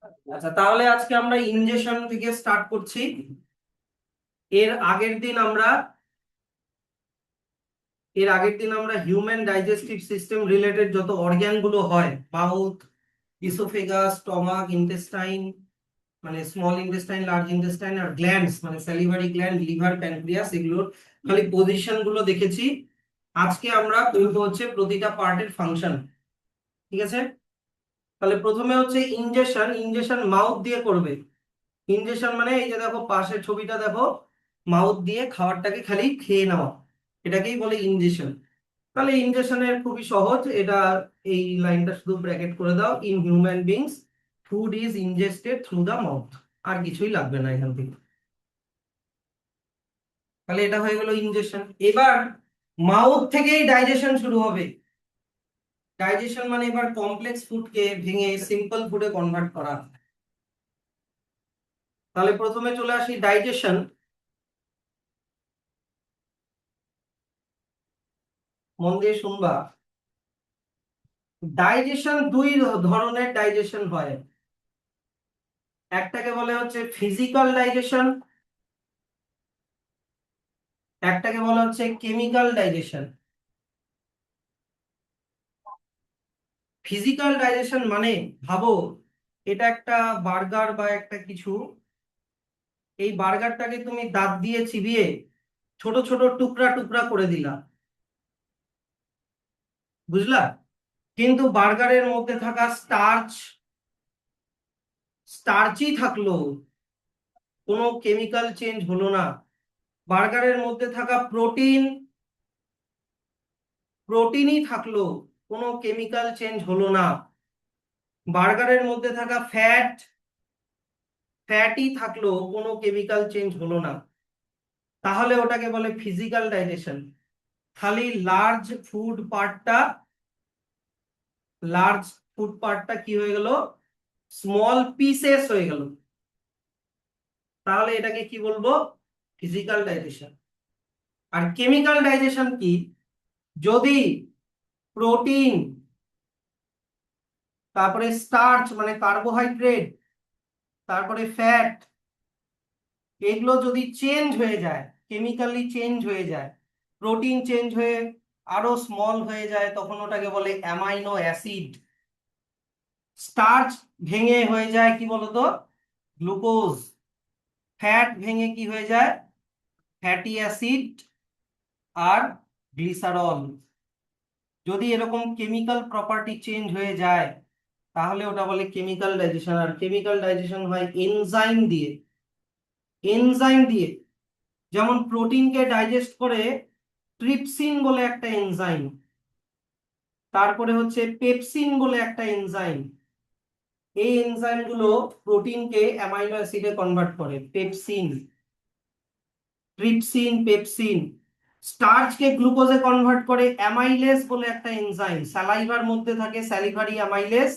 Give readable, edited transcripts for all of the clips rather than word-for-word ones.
আচ্ছা, তাহলে আজকে আমরা ইনজেকশন থেকে স্টার্ট করছি। এর আগের দিন আমরা হিউম্যান ডাইজেস্টিভ সিস্টেম রিলেটেড যত অর্গ্যান গুলো হয়, মাউথ, ইসোফেগাস, স্টমাক, ইন্টেস্টাইন, মানে স্মল ইন্টেস্টাইন, লার্জ ইন্টেস্টাইন, আর গ্ল্যান্ডস মানে স্যালিভারি গ্ল্যান্ড, লিভার, প্যানক্রিয়াস, এগুলোর খালি পজিশন গুলো দেখেছি। আজকে আমরা পড়বো হচ্ছে প্রতিটা পার্টের ফাংশন। ঠিক আছে? তাহলে প্রথমে হচ্ছে ইনজেকশন। ইনজেকশন মাউথ দিয়ে করবে। ইনজেকশন মানে এই যে দেখো পাশের ছবিটা দেখো, মাউথ দিয়ে খাবারটাকে খালি খেয়ে নেওয়া, এটাকেই বলে ইনজেকশন। তাহলে ইনজেকশনের খুবই সহজ এটা। এই লাইনটা শুধু ব্র্যাকেট করে দাও, in human beings food is ingested through the mouth. আর কিছুই লাগবে না এখান থেকে। তাহলে এটা হয়ে গেল ইনজেকশন। এবার মাউথ থেকেই ডাইজেশন শুরু হবে। ডাইজেশন মানে এবার কমপ্লেক্স ফুডকে ভেঙে সিম্পল ফুডে কনভার্ট করা। তাহলে প্রথমে চলে আসি ডাইজেশন। মন দিয়ে শুনবা। ডাইজেশন দুই ধরনের ডাইজেশন হয়। একটাকে বলে হচ্ছে ফিজিক্যাল ডাইজেশন, একটাকে বলা হচ্ছে কেমিক্যাল ডাইজেশন। ফিজিক্যাল ডাইজেশন মানে ভাবো এটা একটা বার্গার বা একটা কিছু। এই বার্গারটাকে তুমি দাঁত দিয়ে চিবিয়ে ছোট ছোট টুকরা টুকরা করে দিলা, বুঝলা? কিন্তু বার্গারের মধ্যে থাকা স্টার্চই থাকলো, কোনো কেমিক্যাল চেঞ্জ হলো না। বার্গারের মধ্যে থাকা প্রোটিনই থাকলো, কোনো কেমিক্যাল চেঞ্জ হলো না। বার্গারের মধ্যে থাকা ফ্যাটই থাকলো, কোনো কেমিক্যাল চেঞ্জ হলো না। তাহলে ওটাকে বলে ফিজিক্যাল ডাইজেশন। খালি লার্জ ফুড পার্টটা কি হয়ে গেল, স্মল পিসেস হয়ে গেল। তাহলে এটাকে কি বলবো, ফিজিক্যাল ডাইজেশন। আর কেমিক্যাল ডাইজেশন কি, যদি প্রোটিন, তারপরে স্টার্চ মানে কার্বোহাইড্রেট, তারপরে ফ্যাট, এগুলো যদি চেঞ্জ হয়ে যায়, কেমিক্যালি চেঞ্জ হয়ে যায়, প্রোটিন চেঞ্জ হয়ে আরো স্মল হয়ে যায়, তখন ওটাকে বলে অ্যামাইনো অ্যাসিড। স্টার্চ ভেঙে হয়ে যায় কি বলতো, গ্লুকোজ। ফ্যাট ভেঙে কি হয়ে যায়, ফ্যাটি অ্যাসিড আর গ্লিসারল। যদি এরকম কেমিক্যাল প্রপার্টি চেঞ্জ হয়ে যায় তাহলে ওটা বলে কেমিক্যাল ডাইজেশন। আর কেমিক্যাল ডাইজেশন হয় এনজাইম দিয়ে। এনজাইম দিয়ে যেমন প্রোটিনকে ডাইজেস্ট করে ট্রিপসিন বলে একটা এনজাইম, তারপরে হচ্ছে পেপসিন বলে একটা এনজাইম। এই এনজাইম গুলো প্রোটিনকে অ্যামাইনো অ্যাসিডে কনভার্ট করে, পেপসিন, ট্রিপসিন, পেপসিন। স্টার্চকে গ্লুকোজে কনভার্ট করে অ্যামাইলেজ বলে একটা এনজাইম। স্যালাইভার মধ্যে থাকে স্যালিভারি অ্যামাইলেজ,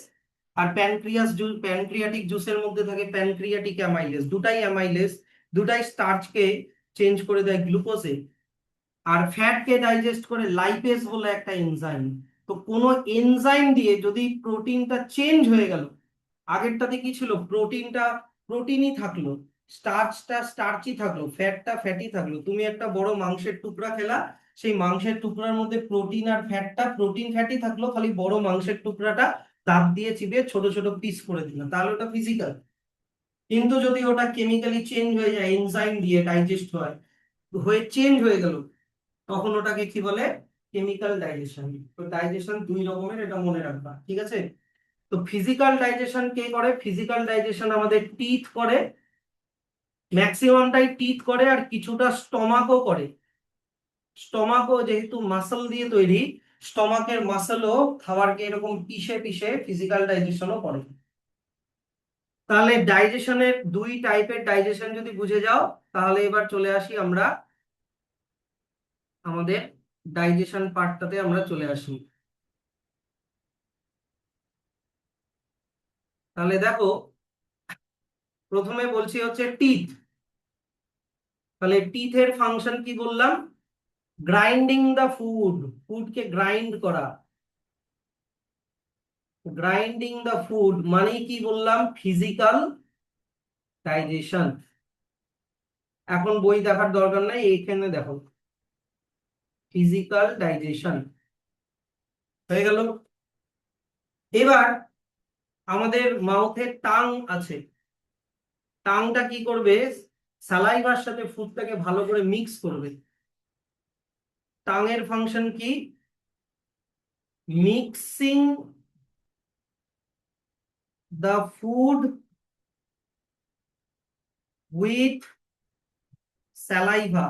আর প্যানক্রিয়াটিক জুসের মধ্যে থাকে প্যানক্রিয়াটিক অ্যামাইলেজ। দুটাই অ্যামাইলেজ, দুটাই স্টার্চকে চেঞ্জ করে দেয় গ্লুকোজে। আর ফ্যাটকে ডাইজেস্ট করে লাইপেজ বলে একটা এনজাইম। তো কোনো এনজাইম দিয়ে যদি প্রোটিনটা চেঞ্জ হয়ে গেল, আগেরটাতে কি ছিল, প্রোটিনটা প্রোটিনই থাকলো, স্টার্চটা স্টার্চই থাকলো, ফ্যাটটা ফ্যাটই থাকলো। তুমি একটা বড় মাংসের টুকরা খেলা, সেই মাংসের টুকরার মধ্যে প্রোটিন আর ফ্যাটটা, প্রোটিন ফ্যাটই থাকলো, খালি বড় মাংসের টুকরাটা দাঁত দিয়ে চিবিয়ে ছোট ছোট পিস করে দিলাম, তাহলে ওটা ফিজিক্যাল। কিন্তু যদি ওটা কেমিক্যালি চেঞ্জ হয়ে যায়, এনজাইম দিয়ে ডাইজেস্ট হয়, হয়ে চেঞ্জ হয়ে গেল, তখন ওটাকে কি বলে, কেমিক্যাল ডাইজেশন। তো ডাইজেশন দুই রকমের, এটা মনে রাখবা, ঠিক আছে? তো ফিজিক্যাল ডাইজেশন কে করে, ফিজিক্যাল ডাইজেশন আমাদের টিথ করে, ম্যাক্সিমামটাই টিথ করে, আর কিছুটা স্টমাকও করে। স্টমাকও যেহেতু মাসল দিয়ে তৈরি, স্টমাকের মাসলও খাবারকে এরকম পিষে পিষে ফিজিক্যাল ডাইজেশনও করে। তাহলে ডাইজেশনের দুই টাইপের ডাইজেশন যদি বুঝে যাও, তাহলে এবার চলে আসি আমরা আমাদের ডাইজেশন পার্টটাতে আমরা চলে আসি। তাহলে দেখো, প্রথমে বলছি হচ্ছে টিথ। তাহলে টিথের ফাংশন কি বললাম, গ্রাইন্ডিং দা ফুড, ফুডকে গ্রাইন্ড করা। গ্রাইন্ডিং দ্য ফুড মানে কি বললাম? Physical digestion. এখন বই দেখার দরকার নাই, এইখানে দেখো ফিজিক্যাল ডাইজেশন হয়ে গেল। এবার আমাদের মাউথে টাং আছে, টাংটা কি করবে? সালাইভার সাথে ফুডটাকে ভালো করে মিক্স করবে। টাংয়ের ফাংশন কি? Mixing the food with saliva,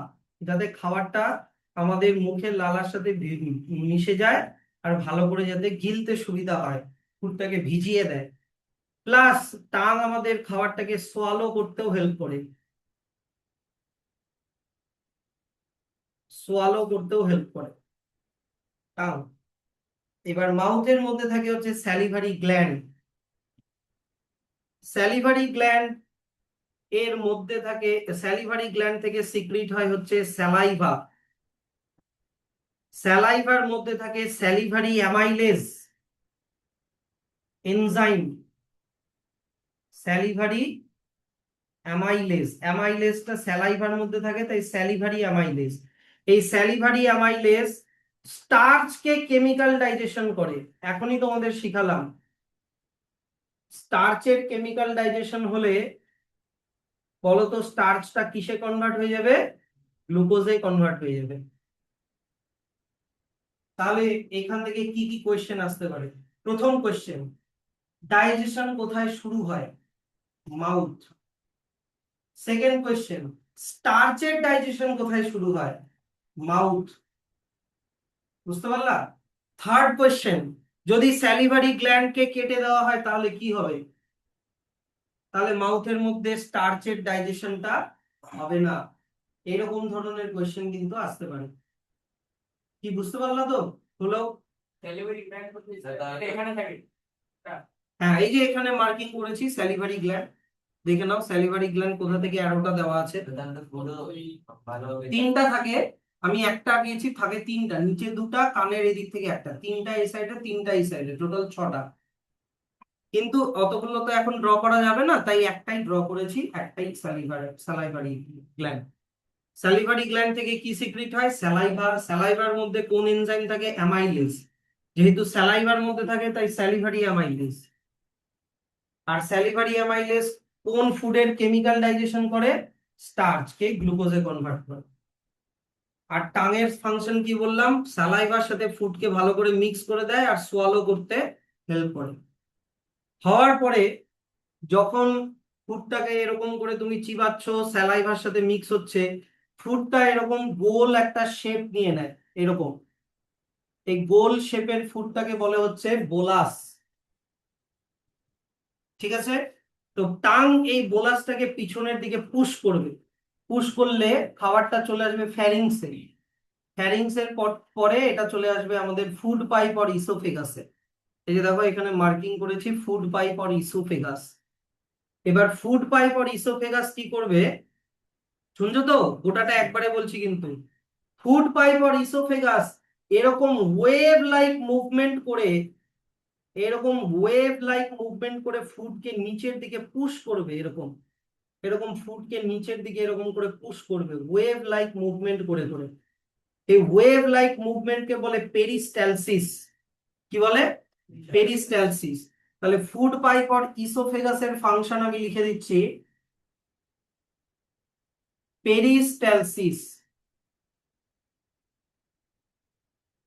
যাতে খাবারটা আমাদের মুখের লালার সাথে মিশে যায় আর ভালো করে যাতে গিলতে সুবিধা হয়, ফুডটাকে ভিজিয়ে দেয়। প্লাস টাং আমাদের খাবারটাকে সোয়ালো করতেও হেল্প করে, সোয়ালো করতেও হেল্প করে টাং। এবার মাউথের মধ্যে থাকে হচ্ছে স্যালিভারি গ্ল্যান্ড। স্যালিভারি গ্ল্যান্ড এর মধ্যে থাকে, স্যালিভারি গ্ল্যান্ড থেকে সিক্রিট হয় হচ্ছে স্যালাইভা। স্যালাইভার মধ্যে থাকে salivary amylase enzyme. Salivary amylase, অ্যামাইলেজটা স্যালাইভার মধ্যে থাকে তাই স্যালিভারি অ্যামাইলেজ। এই স্যালিভারি অ্যামাইলেজ স্টার্চকে কেমিক্যাল ডাইজেশন করে। এখনই তোমাদের শিখালাম স্টার্চের কেমিক্যাল ডাইজেশন হলে বলতো স্টার্চটা কিসে কনভার্ট হয়ে যাবে? গ্লুকোজে কনভার্ট হয়ে যাবে। তাহলে এখান থেকে কি কি কোয়েশ্চেন আসতে পারে? প্রথম কোয়েশ্চেন, ডাইজেশন কোথায় শুরু হয়? মাউথ। সেকেন্ড কোয়েশ্চেন, স্টার্চের ডাইজেশন কোথায় শুরু হয়? মাউথ। বুঝতে পারলা? থার্ড কোয়েশ্চেন, যদি স্যালিভারি গ্ল্যান্ডকে কেটে দেওয়া হয় তাহলে কি হবে? তাহলে মাউথের মধ্যে স্টার্চের ডাইজেশনটা হবে না। এরকম ধরনের কোয়েশ্চেন কিন্তু আসতে পারে। কি বুঝতে পারলা তো? হলো? স্যালিভারি গ্ল্যান্ড এখানে থাকে। হ্যাঁ, এই যে এখানে মার্কিং করেছি স্যালিভারি গ্ল্যান্ড, দেখে নাও স্যালিভারি গ্ল্যান্ড কোথা থেকে অ্যারোটা দেওয়া আছে। তিনটা থাকে, আমি একটা আঁকিয়েছি, থাকে তিনটা, নিচে দুটা, কানের এদিক থেকে একটা, তিনটা এই সাইডে তিনটা এই সাইডে, টোটাল 6টা। কিন্তু অতগুলো তো এখন ড্র করা যাবে না, তাই একটাই ড্র করেছি, একটাই স্যালাইভারি গ্ল্যান্ড। স্যালিভারি গ্ল্যান্ড থেকে কি সিক্রিট হয়? স্যালাইভা। স্যালাইভার মধ্যে কোন এনজাইম থাকে? অ্যামাইলেজ। যেহেতু স্যালাইভার মধ্যে থাকে তাই স্যালিভারি অ্যামাইলেজ। আর স্যালিভারি অ্যামাইলেজ কোন ফুডের কেমিক্যাল ডাইজেশন করে? স্টার্চকে গ্লুকোজে কনভার্ট করে। আর টাঙের ফাংশন কি বললাম? স্যালাইভার সাথে ফুডকে ভালো করে মিক্স করে দেয় আর সোয়ালো করতে হেল্প করে। হওয়ার পরে যখন ফুডটাকে এরকম করে তুমি চিবাচ্ছ, স্যালাইভার সাথে মিক্স হচ্ছে, ফুডটা এরকম গোল একটা শেপ নিয়ে নেয় এরকম। এই গোল শেপের ফুডটাকে বলে হচ্ছে বোলাস। ঠিক আছে? তো টাং এই বোলাসটাকে পিছনের দিকে পুশ করবে। পুশ করলে খাবারটা চলে আসবে ফ্যারিংসে। ফ্যারিংসের পরে এটা চলে আসবে আমাদের ফুড পাইপ আর ইসোফেগাসে। এই যে দেখো এখানে মার্কিং করেছি ফুড পাইপ আর ইসোফেগাস। এবার ফুড পাইপ আর ইসোফেগাস কি করবে? শুনছো তো? গোটাটা একবারে বলছি কিন্তু। ফুড পাইপ আর ইসোফেগাস এরকম ওয়েভ লাইক মুভমেন্ট করে, এরকম ওয়েভ লাইক মুভমেন্ট করে ফুডকে নিচের দিকে পুশ করবে। এরকম এরকম ফুডকে নিচের দিকে এরকম করে পুশ করবে ওয়েভ লাইক মুভমেন্ট করে করে। এই ওয়েভ লাইক মুভমেন্টকে বলে পেরিস্টালসিস। কি বলে? পেরিস্টালসিস। তাহলে ফুড পাইপ আর ইসোফেগাসের ফাংশন আমি লিখে দিচ্ছি, পেরিস্টালসিস।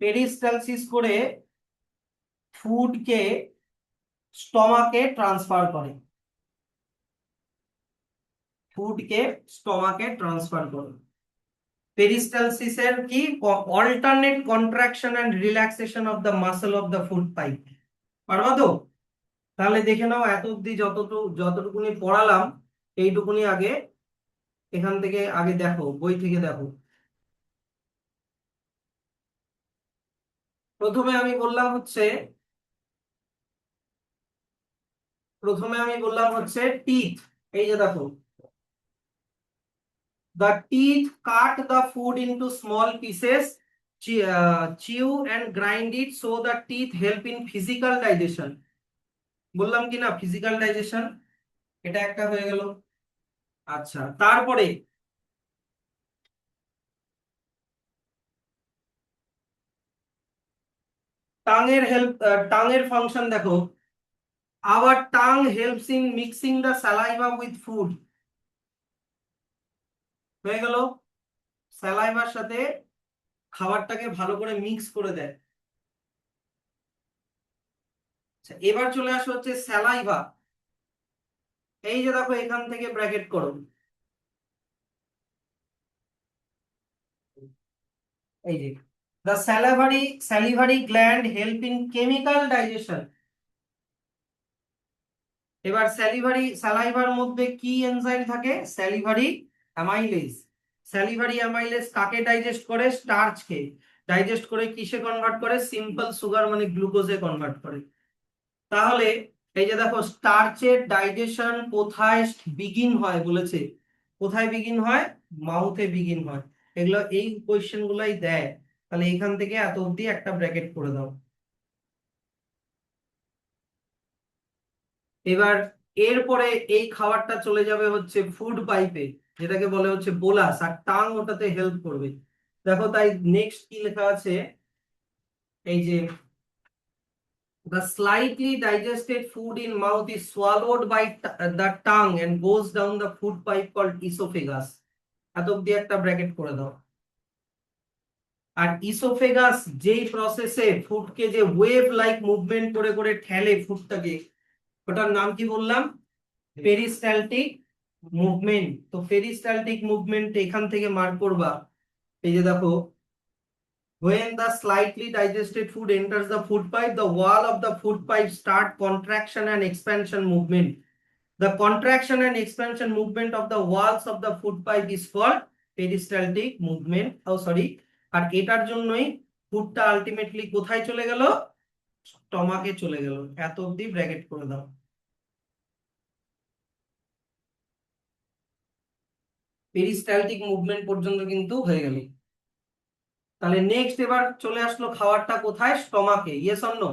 পেরিস্টালসিস করে ফুডকে স্টমাকে ট্রান্সফার করে, ফুডকে স্টমাকে ট্রান্সফার করে। পেরিস্টালসিসের কি? Alternate contraction and relaxation of the muscle of the food pipe. পারবা তো? তাহলে দেখে নাও এত অব্দি যতটুকুনি পড়ালাম এইটুকুনি আগে এখান থেকে আগে দেখো, বই থেকে দেখো। প্রথমে আমি বললাম হচ্ছে, টিথ। এই যে দেখো, the teeth cut the food into small pieces, chew and grind it so the teeth help in physical digestion. বললাম কি না ফিজিক্যাল ডাইজেশন, এটা একটা হয়ে গেল। আচ্ছা, তারপরে টাঙের হেল্প, টাঙের ফাংশন দেখো, our tongue helps in mixing the saliva with food. হয়ে গেল, স্যালাইভার সাথে খাবারটাকে ভালো করে মিক্স করে দেয়। আচ্ছা, এবার চলে আসো হচ্ছে স্যালাইভা। এই যে দেখো এখান থেকে ব্র্যাকেট করো, এই যে the salivary gland help in chemical digestion. এবার স্যালাইভার মধ্যে কি এনজাইম থাকে? Salivary amylase. স্যালিভারি অ্যামাইলেজ কাকে ডাইজেস্ট করে? স্টার্চকে ডাইজেস্ট করে কিসে কনভার্ট করে? সিম্পল সুগার মানে গ্লুকোজে কনভার্ট করে। তাহলে এই যে দেখো স্টার্চের ডাইজেশন কোথায় বিগিন হয় বলেছে, কোথায় বিগিন হয়? মাউথে বিগিন হয়। এগুলো এই কোয়েশ্চেন গুলাই দেয়, তাহলে এখান থেকে এত অব্দি একটা ব্র্যাকেট করে দাও। এবার এরপরে এই খাবারটা চলে যাবে হচ্ছে ফুড পাইপে, যেটাকে বলে হচ্ছে বোলাস, আর টাং ওটাতে হেল্প করবে। দেখো তাই নেক্সট কি লেখা আছে, এই যে the slightly digested food in mouth is swallowed by the tongue and goes down the food pipe called esophagus। এত অব্দি একটা ব্র্যাকেট করে দাও। আর ইসোফেগাস যেই প্রসেসে ফুডকে যে ওয়েভ লাইক মুভমেন্ট করে করে ঠেলে ফুডটাকে, ওটার নাম কি বললাম? Peristaltic movement. তো পেরিস্টালটিক মুভমেন্ট এখান থেকে মার্ক করবা। এই যে দেখো, when the slightly digested food enters the food pipe, the wall of the food pipe start contraction and expansion movement. The contraction and expansion movement of the walls of the food pipe is called peristaltic movement. Oh, sorry. আর এটার জন্যই ফুডটা ultimately কোথায় চলে গেল? স্টমাকে চলে গেল। এত অব্দি bracket করে দাও। পেরিস্টালটিক মুভমেন্ট পর্যন্ত কিন্তু হয়ে গেল। তাহলে নেক্সট এবার চলে আসলো খাবারটা কোথায়? স্টমাকে। Yes or no?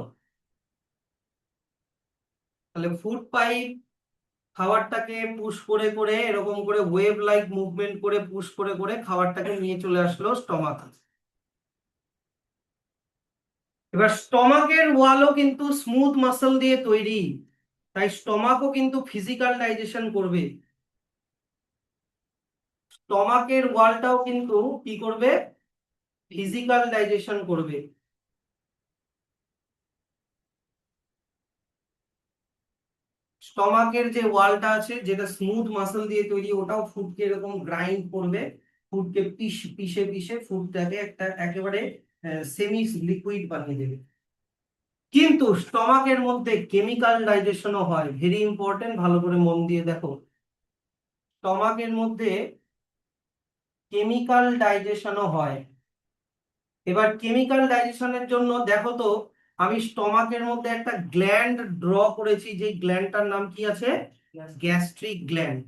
তাহলে ফুড পাইপ খাবারটাকে পুশ করে করে এরকম করে ওয়েভ লাইক মুভমেন্ট করে পুশ করে করে খাবারটাকে নিয়ে চলে আসলো স্টমাক। এবার স্টমাকের ওয়ালও কিন্তু স্মুথ মাসল দিয়ে তৈরি, তাই স্টমাকও কিন্তু ফিজিক্যাল ডাইজেশন করবে। স্টমাকের ওয়ালটাও কিন্তু কি করবে? ফিজিক্যাল ডাইজেশন করবে। স্টমাকের যে ওয়ালটা আছে যেটা স্মুথ মাসল দিয়ে তৈরি, ওটাও ফুডকে এরকম গ্রাইন্ড করবে, ফুডকে পিষে পিষে ফুডটাকে একটা একেবারে সেমি লিকুইড বানিয়ে দেবে। কিন্তু স্টমাকের মধ্যে কেমিক্যাল ডাইজেশনও হয়, ভেরি ইম্পর্টেন্ট, ভালো করে মন দিয়ে দেখো। স্টমাকের মধ্যে কেমিক্যাল ডাইজেশনও হয়। এবার কেমিক্যাল ডাইজেশনের জন্য দেখো তো, আমি স্টমাকের মধ্যে একটা গ্ল্যান্ড ড্র করেছি, যে গ্ল্যান্ডটার নাম কি আছে? Gastric gland.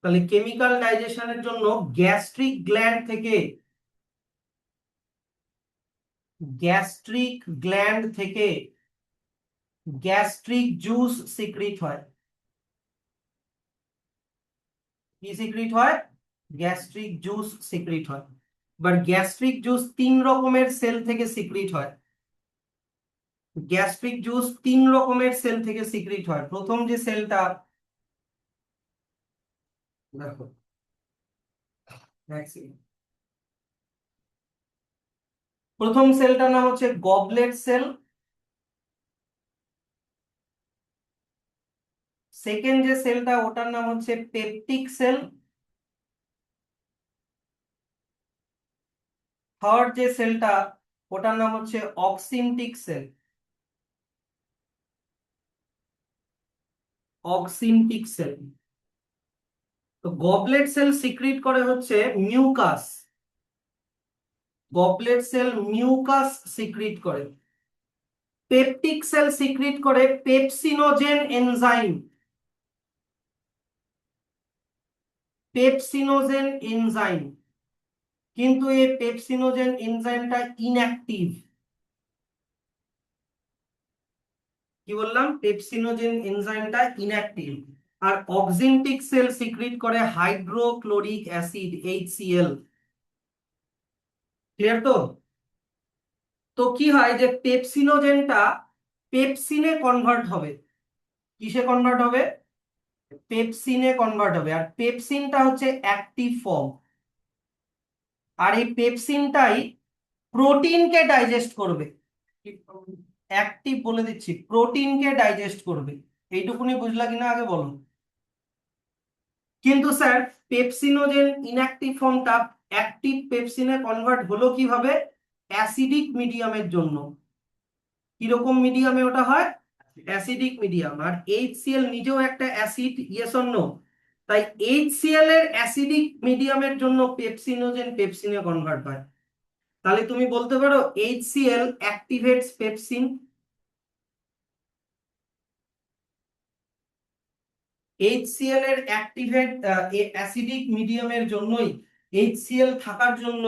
তাহলে কেমিক্যাল ডাইজেশনের জন্য গ্যাস্ট্রিক গ্ল্যান্ড থেকে, গ্যাস্ট্রিক গ্ল্যান্ড থেকে গ্যাস্ট্রিক জুস সিক্রিট হয়। কি সিক্রিট হয়? গ্যাস্ট্রিক জুস সিক্রিট হয়। এবার গ্যাস্ট্রিক জুস তিন রকমের সেল থেকে সিক্রিট হয়। গ্যাস্ট্রিক জুস তিন রকমের সেল থেকে সিক্রিট হয়। প্রথম যে সেলটা দেখো, প্রথম সেলটার নাম হচ্ছে গবলেট সেল। সেকেন্ড যে সেলটা ওটার নাম হচ্ছে পেপটিক সেল। থার্ড যে সেলটা ওটার নাম হচ্ছে অক্সিনটিক সেল। Oxyntic cell. তো গবলেট সেল সিক্রিট করে হচ্ছে mucus. Goblet cell mucus secrete করে। পেপটিক সেল সিক্রিট করে পেপসিনোজেন এনজাইম। পেপসিনোজেন এনজাইম, কিন্তু এই পেপসিনোজেন এনজাইমটা ইনঅ্যাক্টিভ। কি বললাম, পেপসিনোজেন এনজাইমটা ইনঅ্যাক্টিভ, আর অক্সিনটিক সেল সিক্রিট করে হাইড্রোক্লোরিক অ্যাসিড HCl। ক্লিয়ার তো? তো কি হয় যে পেপসিনোজেনটা পেপসিনে কনভার্ট হবে। কিসে কনভার্ট হবে? পেপসিনে কনভার্ট হবে, আর পেপসিনটা হচ্ছে অ্যাক্টিভ ফর্ম। আর এই পেপসিনটাই প্রোটিনকে ডাইজেস্ট করবে। অ্যাক্টিভ বলে দিচ্ছি, প্রোটিনকে ডাইজেস্ট করবে। এইটুকুনি বুঝলা কিনা আগে বলো। কিন্তু স্যার পেপসিনোজেন ইনঅ্যাক্টিভ ফর্মটা অ্যাক্টিভ পেপসিনে কনভার্ট হলো কিভাবে? অ্যাসিডিক মিডিয়ামের জন্য। কিরকম মিডিয়ামে ওটা হয়? Acidic medium. আর HCl নিজেও একটা অ্যাসিড, ইয়েস অর নো? তাই HCl এর অ্যাসিডিক মিডিয়ামের জন্য পেপসিনোজেন পেপসিনে কনভার্ট হয়। তাহলে তুমি বলতে পারো HCl অ্যাক্টিভেটস পেপসিন। HCl এর অ্যাক্টিভেট অ্যাসিডিক মিডিয়ামের জন্যই, HCl থাকার জন্য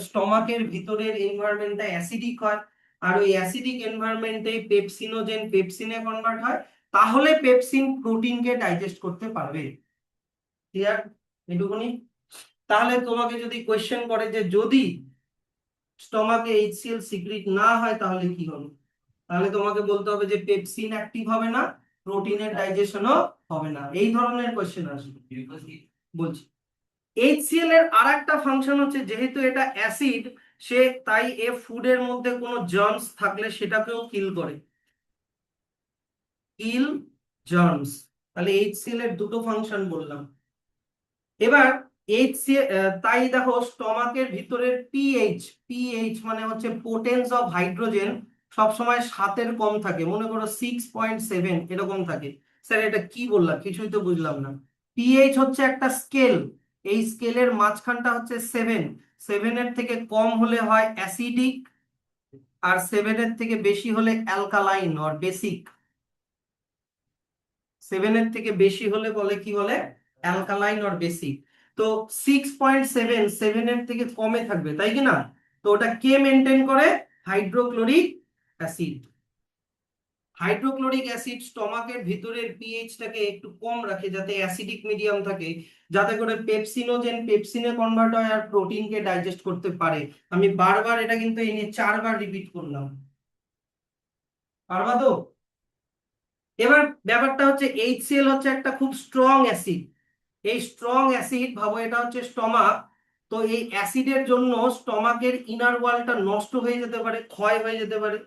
স্টমাকের ভিতরের এনভায়রনমেন্টটা অ্যাসিডিক হয়, আর ওই অ্যাসিডিক এনভায়রনমেন্টে পেপসিনোজেন পেপসিনে কনভার্ট হয়। তাহলে পেপসিন প্রোটিনকে ডাইজেস্ট করতে পারবে। ক্লিয়ার? এটুকুনি। তাহলে তোমাকে যদি কোয়েশ্চেন করে যে যদি স্টমাকে HCl সিক্রিট না হয় তাহলে কি হবে, তাহলে তোমাকে বলতে হবে যে পেপসিন অ্যাক্টিভ হবে না, প্রোটিনের ডাইজেশনও হবে না। এই ধরনের কোয়েশ্চেন আসবে। বলছি HCl এর আরেকটা ফাংশন হচ্ছে, যেহেতু এটা অ্যাসিড, সে তাই এ ফুডের মধ্যে কোনো জার্মস থাকলে সেটাকেও কিল করে। কিল জার্মস। তাহলে HCl এর দুটো ফাংশন বললাম। এবার HCl, তাই দেখো স্টমাকের ভিতরের পিএইচ মানে হচ্ছে পোটেন্স অফ হাইড্রোজেন সবসময় 7-এর কম থাকে। মনে করো 6.7 এরকম থাকে। স্যার এটা কি বললাম, কিছুই তো বুঝলাম না। পিএইচ হচ্ছে একটা স্কেল, এই স্কেলের মাঝখানটা হচ্ছে 7। 7-এর থেকে কম হলে হয় অ্যাসিডিক, আর 7-এর থেকে বেশি হলে অ্যালকালাইন অর বেসিক। 7-এর থেকে বেশি হলে বলে কি, বলে অ্যালকালাইন অর বেসিক। তো 6.7 7-এর থেকে কমে থাকবে, তাই কি না? তো ওটা কে মেনটেন করে? Hydrochloric acid. হাইড্রোক্লোরিক অ্যাসিড স্টমাকের ভিতরের পিএইচটাকে একটু কম রাখে, যাতে অ্যাসিডিক মিডিয়াম থাকে, যাতে করে পেপসিনোজেন পেপসিনে কনভার্ট হয় আর প্রোটিনকে ডাইজেস্ট করতে পারে। আমি বারবার এটা কিন্তু এই নিয়ে 4বার রিপিট করলাম। পারবা তো? এবার ব্যাপারটা হচ্ছে HCl হচ্ছে একটা খুব স্ট্রং অ্যাসিড। এই স্ট্রং অ্যাসিড, ভাবো এটা হচ্ছে স্টমাক। তো এই অ্যাসিডের জন্য স্টমাকের ইনার ওয়ালটা নষ্ট হয়ে যেতে পারে, ক্ষয় হয়ে যেতে পারে।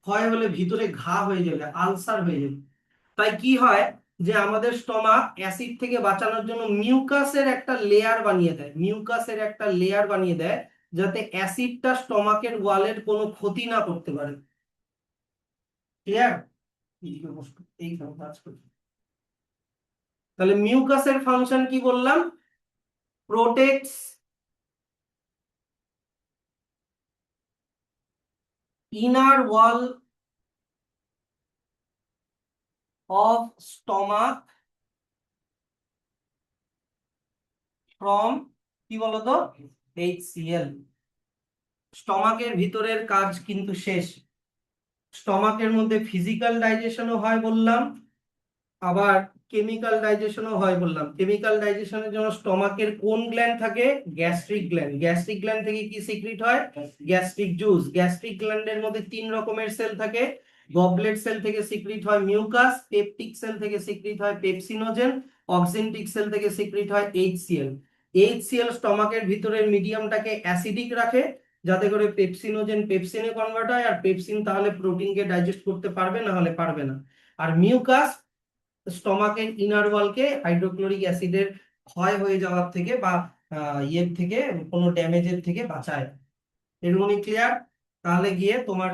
ক্ষয় হলে ভিতরে ঘা হয়ে যাবে, আলসার হয়ে যাবে। তাই কি হয় যে আমাদের স্টমাক অ্যাসিড থেকে বাঁচানোর জন্য মিউকাসের একটা লেয়ার বানিয়ে দেয়, মিউকাসের একটা লেয়ার বানিয়ে দেয়, যাতে অ্যাসিডটা স্টমাকের ওয়ালের কোনো ক্ষতি না করতে পারে। ক্লিয়ার? এই কাজ করছি। তাহলে মিউকাসের ফাংশন কি বললাম? Protects inner wall of stomach from, কি বলতো, HCl। স্টমাকের ভিতরের কাজ কিন্তু শেষ। স্টমাকের মধ্যে ফিজিক্যাল ডাইজেশনও হয় বললাম, আবার কেমিক্যাল ডাইজেশনও হয় বললাম। কেমিক্যাল ডাইজেশনের জন্য স্টমাকের কোন গ্ল্যান্ড থাকে? Gastric gland. গ্যাস্ট্রিক গ্ল্যান্ড থেকে কি সিক্রিট হয়? Gastric juice. গ্যাস্ট্রিক গ্ল্যান্ডের মধ্যে 3 রকমের সেল থাকে। গবলেট সেল থেকে সিক্রিট হয় মিউকাস, পেপটিক সেল থেকে সিক্রিট হয় পেপসিনোজেন, অক্সিনটিক সেল থেকে সিক্রিট হয় HCl। HCl স্টমাকের ভিতরের মিডিয়ামটাকে অ্যাসিডিক রাখে, যাতে করে পেপসিনোজেন পেপসিনে কনভার্ট হয়, আর পেপসিন তাহলে প্রোটিনকে ডাইজেস্ট করতে পারবে, না হলে পারবে না। আর মিউকাস স্টমাকের ইনার ওয়ালকে হাইড্রোক্লোরিক অ্যাসিডের ক্ষয় হয়ে যাওয়ার থেকে বা ইয়ের থেকে, কোনো ড্যামেজের থেকে বাঁচায়। এরকমই ক্লিয়ার? তাহলে গিয়ে তোমার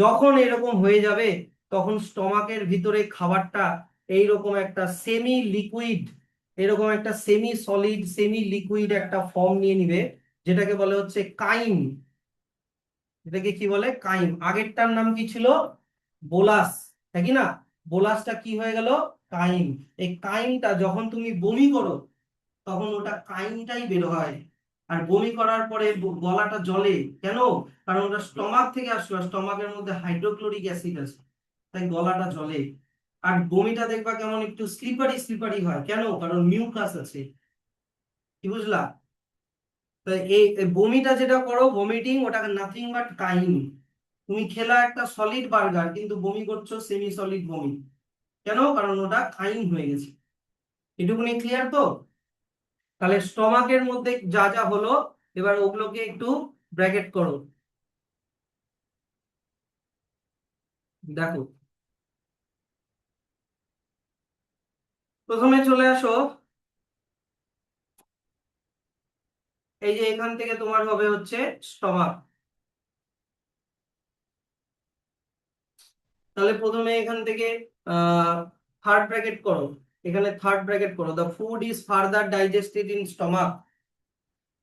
যখন এরকম হয়ে যাবে, তখন স্টমাকের ভিতরে খাবারটা এইরকম একটা সেমি লিকুইড, এরকম একটা সেমি সলিড সেমি লিকুইড একটা ফর্ম নিয়ে নিবে, যেটাকে বলে হচ্ছে কাইম। এটাকে কি বলে? কাইম। আগেরটার নাম কি ছিল? বোলাস, তাই কি না? বোলাসটা কি হয়ে গেল? কাইম। এই কাইমটা যখন তুমি বমি করো, তখন ওটা কাইমটাই বের হয়। আর বমি করার পরে গলাটা জ্বলে কেন? কারণ ওটা স্টমাক থেকে আসলো, স্টমাকের মধ্যে হাইড্রোক্লোরিক অ্যাসিড আছে। তাই গলাটা জ্বলে। আর বমিটা দেখবা কেমন একটু স্লিপারি স্লিপারি হয়, কেন? কারণ মিউকাস আছে। কি বুঝলা? তাই এই বমিটা যেটা করো, ভমিটিং, ওটা নাথিং বাট কাইম। তুমি খেলা একটা সলিড বার্গার কিন্তু বমি করছো সেমি সলিড বমি, কেন? কারণ ওটা কাইম হয়ে গেছে। এটুকুনি ক্লিয়ার তো? তাহলে স্টমাকের মধ্যে যা যা হলো, এবার ওগুলোকে একটু ব্র্যাকেট করো। দেখো, প্রথমে চলে আসো, এই যে এখান থেকে তোমার হবে হচ্ছে স্টমাক। তাহলে প্রথমে এখান থেকে থার্ড ব্র্যাকেট করো, এখানে থার্ড ব্র্যাকেট করো, the food is further digested in stomach.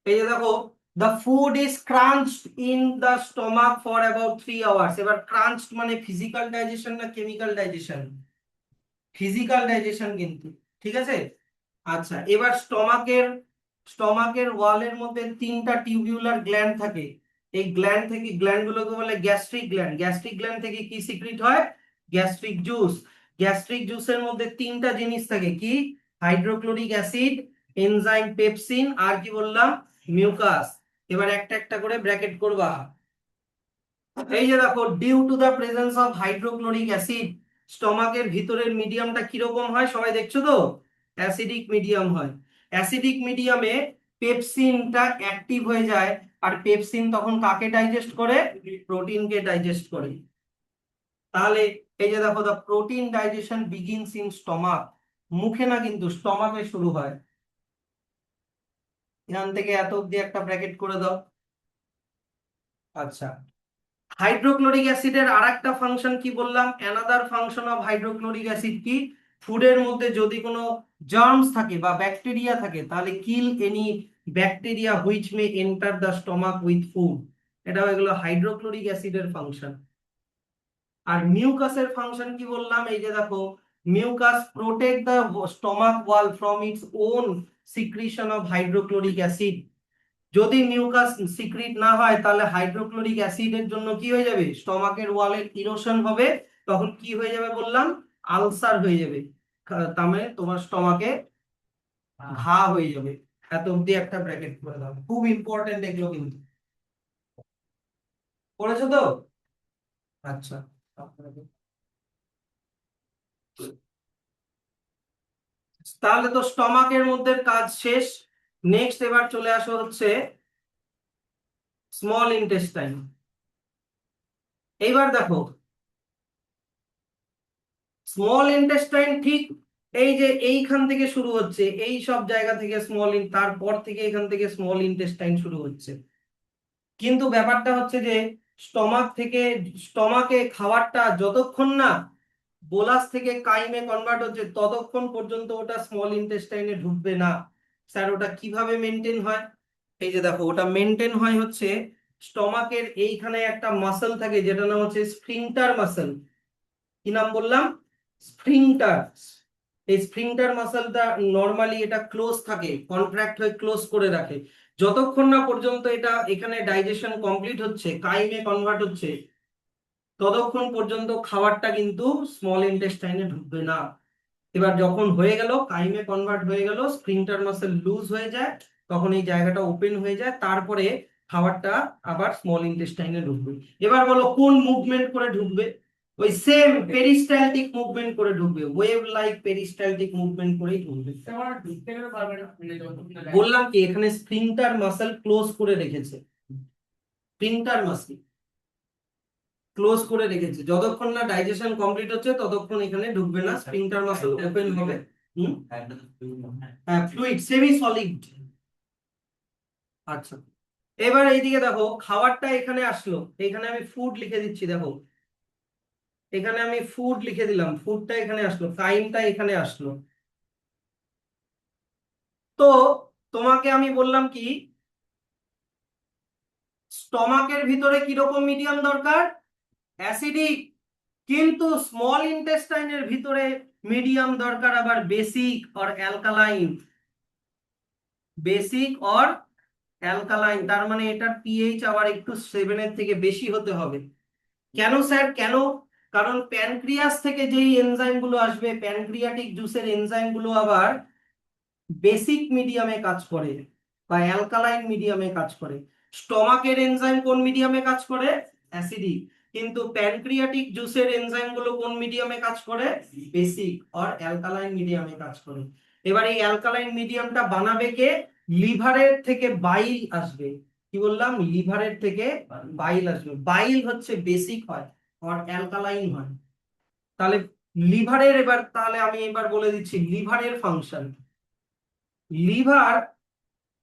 এই যে দেখো, the food is crunched in the stomach for about 3 hours. এবার ক্রাঞ্চড মানে ফিজিক্যাল ডাইজেশন না কেমিক্যাল ডাইজেশন? ফিজিক্যাল ডাইজেশন কিন্তু, ঠিক আছে। আচ্ছা, এবার স্টমাকের ওয়ালের মধ্যে 3টা টিউবিউলার গ্ল্যান্ড থাকে। এই গ্ল্যান্ড থেকে, গ্ল্যান্ড গুলোকে বলে গ্যাস্ট্রিক গ্ল্যান্ড। গ্যাস্ট্রিক গ্ল্যান্ড থেকে কি সিক্রিট হয়? Gastric juice. গ্যাস্ট্রিক জুসের মধ্যে 3টা জিনিস থাকে, কি? হাইড্রোক্লোরিক অ্যাসিড, এনজাইম পেপসিন, আর কি বললাম? মিউকাস। এবার একটা একটা করে ব্র্যাকেট করবা। এই যে দেখো, due to the presence of hydrochloric acid, স্টমাকের ভিতরের মিডিয়ামটা কিরকম হয় সবাই দেখছো তো? অ্যাসিডিক মিডিয়াম হয়। অ্যাসিডিক মিডিয়ামে পেপসিনটা অ্যাক্টিভ হয়ে যায়, আর পেপসিন তখন কাকে ডাইজেস্ট করে? প্রোটিনকে ডাইজেস্ট করে। তাহলে এই যে দেখো, the protein digestion begins in stomach. মুখে না, কিন্তু স্টমাকে শুরু হয়। এখান থেকে এত অব্দি একটা ব্র্যাকেট করে দাও। আচ্ছা, হাইড্রোক্লোরিক অ্যাসিডের আরেকটা ফাংশন কি বললাম? Another function of hydrochloric acid কি? ফুডের মধ্যে যদি কোনো জার্মস থাকে বা ব্যাকটেরিয়া থাকে, তাহলে kill any bacteria which may enter the stomach with food. এটা হয়ে গেল হাইড্রোক্লোরিক অ্যাসিডের ফাংশন। আর মিউকাসের ফাংশন কি বললাম? এই যে দেখো, mucus protect the stomach wall from its own secretion of hydrochloric acid. যদি মিউকাস সিক্রিট না হয়, তাহলে হাইড্রোক্লোরিক অ্যাসিডের জন্য কি হয়ে যাবে? স্টমাকের ওয়ালের ইরোশন হবে, তখন কি হয়ে যাবে বললাম? আলসার হয়ে যাবে। তার মানে তোমার স্টমাকে ঘা হয়ে যাবে। এত অব্দি একটা ব্র্যাকেট করে দাও, খুব ইম্পর্টেন্ট এগুলো কিন্তু। পড়েছো তো? আচ্ছা, তাহলে তো স্টমাকের মধ্যে কাজ শেষ। নেক্সট এবার চলে আসো হচ্ছে স্মল ইন্টেস্টাইন। এইবার দেখো, স্মল ইন্টেস্টাইন ঠিক এই যে এইখান থেকে শুরু হচ্ছে, এই সব জায়গা থেকে তারপর থেকে এখান থেকে স্মল ইন্টেস্টাইন শুরু হচ্ছে। কিন্তু ব্যাপারটা হচ্ছে যে স্টমাকে খাবারটা যতক্ষণ না বোলাস থেকে কাইমে কনভার্ট হচ্ছে, ততক্ষণ পর্যন্ত ওটা স্মল ইন্টেস্টাইনে ঢুকবে না। স্যার, ওটা কিভাবে মেনটেন হয়? এই যে দেখো, ওটা মেনটেন হয় হচ্ছে, স্টমাকের এইখানে একটা মাসল থাকে যেটা নাম হচ্ছে স্ফিংটার মাসল। কি নাম বললাম? স্ফিংটার। এই স্ফিংটার মাসলটা নরমালি এটা ক্লোজ থাকে, কন্ট্রাক্ট হয়ে ক্লোজ করে রাখে। যতক্ষণ না পর্যন্ত এটা এখানে ডাইজেশন কমপ্লিট হচ্ছে, কাইমে কনভার্ট হচ্ছে, ততক্ষণ পর্যন্ত খাবারটা কিন্তু স্মল ইন্টেস্টাইনে ঢুকবে না। এবার যখন হয়ে গেল, কাইমে কনভার্ট হয়ে গেল, স্ফিংটার মাসল লুজ হয়ে যায়, তখন এই জায়গাটা ওপেন হয়ে যায়, তারপরে খাবারটা আবার স্মল ইন্টেস্টাইনে ঢুকবে। এবার বলো কোন মুভমেন্ট করে ঢুকবে? ওই সেম পেরিস্টালটিক মুভমেন্ট করে ঢুকবে, ওয়েভ লাইক পেরিস্টালটিক মুভমেন্ট করেই ঢুকবে। বললাম কি, এখানে স্ফিংটার মাসল ক্লোজ করে রেখেছে। স্ফিংটার মাসল ক্লোজ করে রেখেছে, যতক্ষণ না ডাইজেশন কমপ্লিট হচ্ছে ততক্ষণ এখানে ঢুকবে না, স্ফিংটার মাসল ওপেন হবে। হ্যাঁ, ফ্লুইড, সেমি সলিড। আচ্ছা, এবার এইদিকে দেখো, খাবারটা এখানে আসলো, এখানে আমি ফুড লিখে দিচ্ছি, দেখো এখানে আমি ফুড লিখে দিলাম, ফুডটা এখানে আসলো, টাইমটা এখানে আসলো। তো তোমাকে আমি বললাম কি, স্টমাকের ভিতরে কিরকম মিডিয়াম দরকার? অ্যাসিডিক। কিন্তু স্মল ইন্টেস্টাইনের ভিতরে মিডিয়াম দরকার আবার basic or alkaline. Basic or alkaline, তার মানে এটার পিএইচ আবার একটু 7-এর থেকে বেশি হতে হবে। কেন স্যার, কেন? কারণ প্যানক্রিয়াস থেকে যেই এনজাইম গুলো আসবে, প্যানক্রিয়াটিক জুসের এনজাইম গুলো আবার বেসিক মিডিয়ামে কাজ করে বা অ্যালকালাইন মিডিয়ামে কাজ করে। স্টমাকের এনজাইম কোন মিডিয়ামে কাজ করে? অ্যাসিডিক। কিন্তু প্যানক্রিয়াটিক জুসের এনজাইম গুলো কোন মিডিয়ামে কাজ করে? বেসিক অর অ্যালকালাইন মিডিয়ামে কাজ করে। এবার এই অ্যালকালাইন মিডিয়ামটা বানাবে কে? লিভারের থেকে বাইল আসবে। কি বললাম? লিভারের থেকে বাইল আসবে। বাইল হচ্ছে বেসিক হয় আর অ্যালকালাইন হয়। তাহলে লিভারের, এবার তাহলে আমি এবার বলে দিচ্ছি লিভারের ফাংশন। লিভার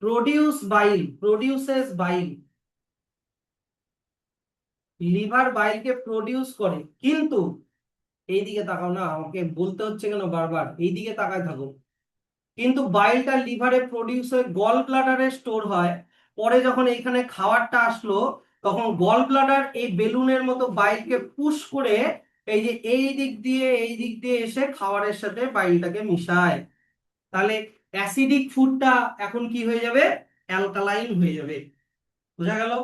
প্রডিউসেস বাইল। লিভার বাইলকে প্রডিউস করে, কিন্তু এইদিকে তাকাও না, আমাকে বলতে হচ্ছে কেন বারবার? এইদিকে তাকায় থাকো। কিন্তু বাইলটা লিভারে প্রডিউস হয়ে গল ব্লাডারে স্টোর হয়। পরে যখন এইখানে খাবারটা আসলো, তখন গল ব্লাডার এই বেলুনের মতো বাইলকে পুশ করে এই যে এই দিক দিয়ে এসে খাবারের সাথে বাইলটাকে মিশায়। তাহলে অ্যাসিডিক ফুডটা এখন কি হয়ে যাবে? অ্যালকালাইন হয়ে যাবে। বোঝা গেল?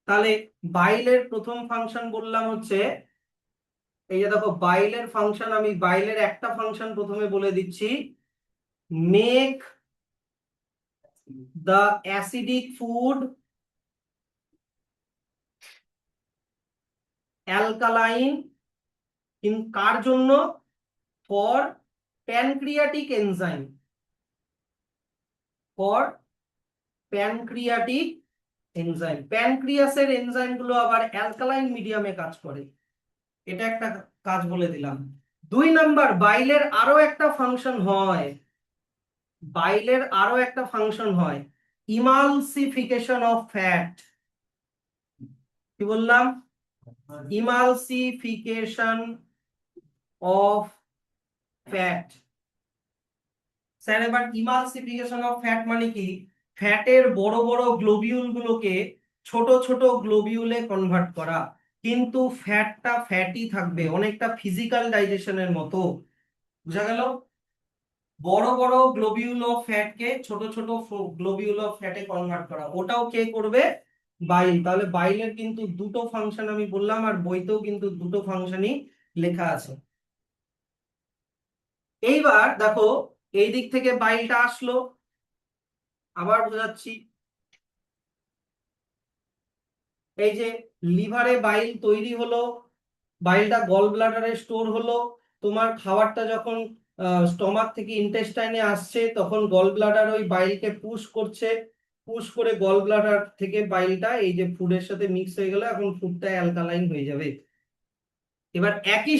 তাহলে বাইলের প্রথম ফাংশন বললাম হচ্ছে, এই যে দেখো বাইলের ফাংশন, আমি বাইলের একটা ফাংশন প্রথমে বলে দিচ্ছি। Make the acidic food alkaline. কার জন্য? For pancreatic enzyme. For pancreatic enzyme. প্যানক্রিয়াসের এনজাইম গুলো আবার অ্যালকালাইন মিডিয়ামে কাজ করে। এটা একটা কাজ বলে দিলাম। 2 নাম্বার, বাইলের আরো একটা ফাংশন হয়। বাইলের আরো একটা ফাংশন হয়, ইমালসিফিকেশন অফ ফ্যাট। কি বললাম? Emulsification of fat. স্যার এবার ইমালসিফিকেশন অফ ফ্যাট মানে কি? ফ্যাটের বড় বড় গ্লোবিউল গুলোকে ছোট ছোট গ্লোবিউলে কনভার্ট করা, কিন্তু ফ্যাটটা ফ্যাটই থাকবে, অনেকটা ফিজিক্যাল ডাইজেশনের মতো। বুঝা গেল? বড় বড় গ্লোবিউল অফ ফ্যাটকে ছোট ছোট গ্লোবিউল অফ ফ্যাটে কনভার্ট করা, ওটাও কে করবে? বাইল। তাহলে বাইলের কিন্তু দুটো ফাংশন আমি বললাম, আর বইতেও কিন্তু দুটো ফাংশনই লেখা আছে। এইবার দেখো, এই দিক থেকে বাইলটা আসলো, আবার বোঝাচ্ছি। এই যে লিভারে বাইল তৈরি হলো, বাইলটা গল ব্লাডারে স্টোর হলো। তোমার খাবারটা যখন স্টমাক থেকে ইন্টেস্টাইনে আসছে, তখন গল ব্লাডার ওই বাইলকে পুশ করছে। পুশ করে গল ব্লাডার থেকে বাইলটা এই যে ফুডের সাথে মিক্স হয়ে গেল, এখন ফুডটা অ্যালকালাইন হয়ে যাবে। এবার একই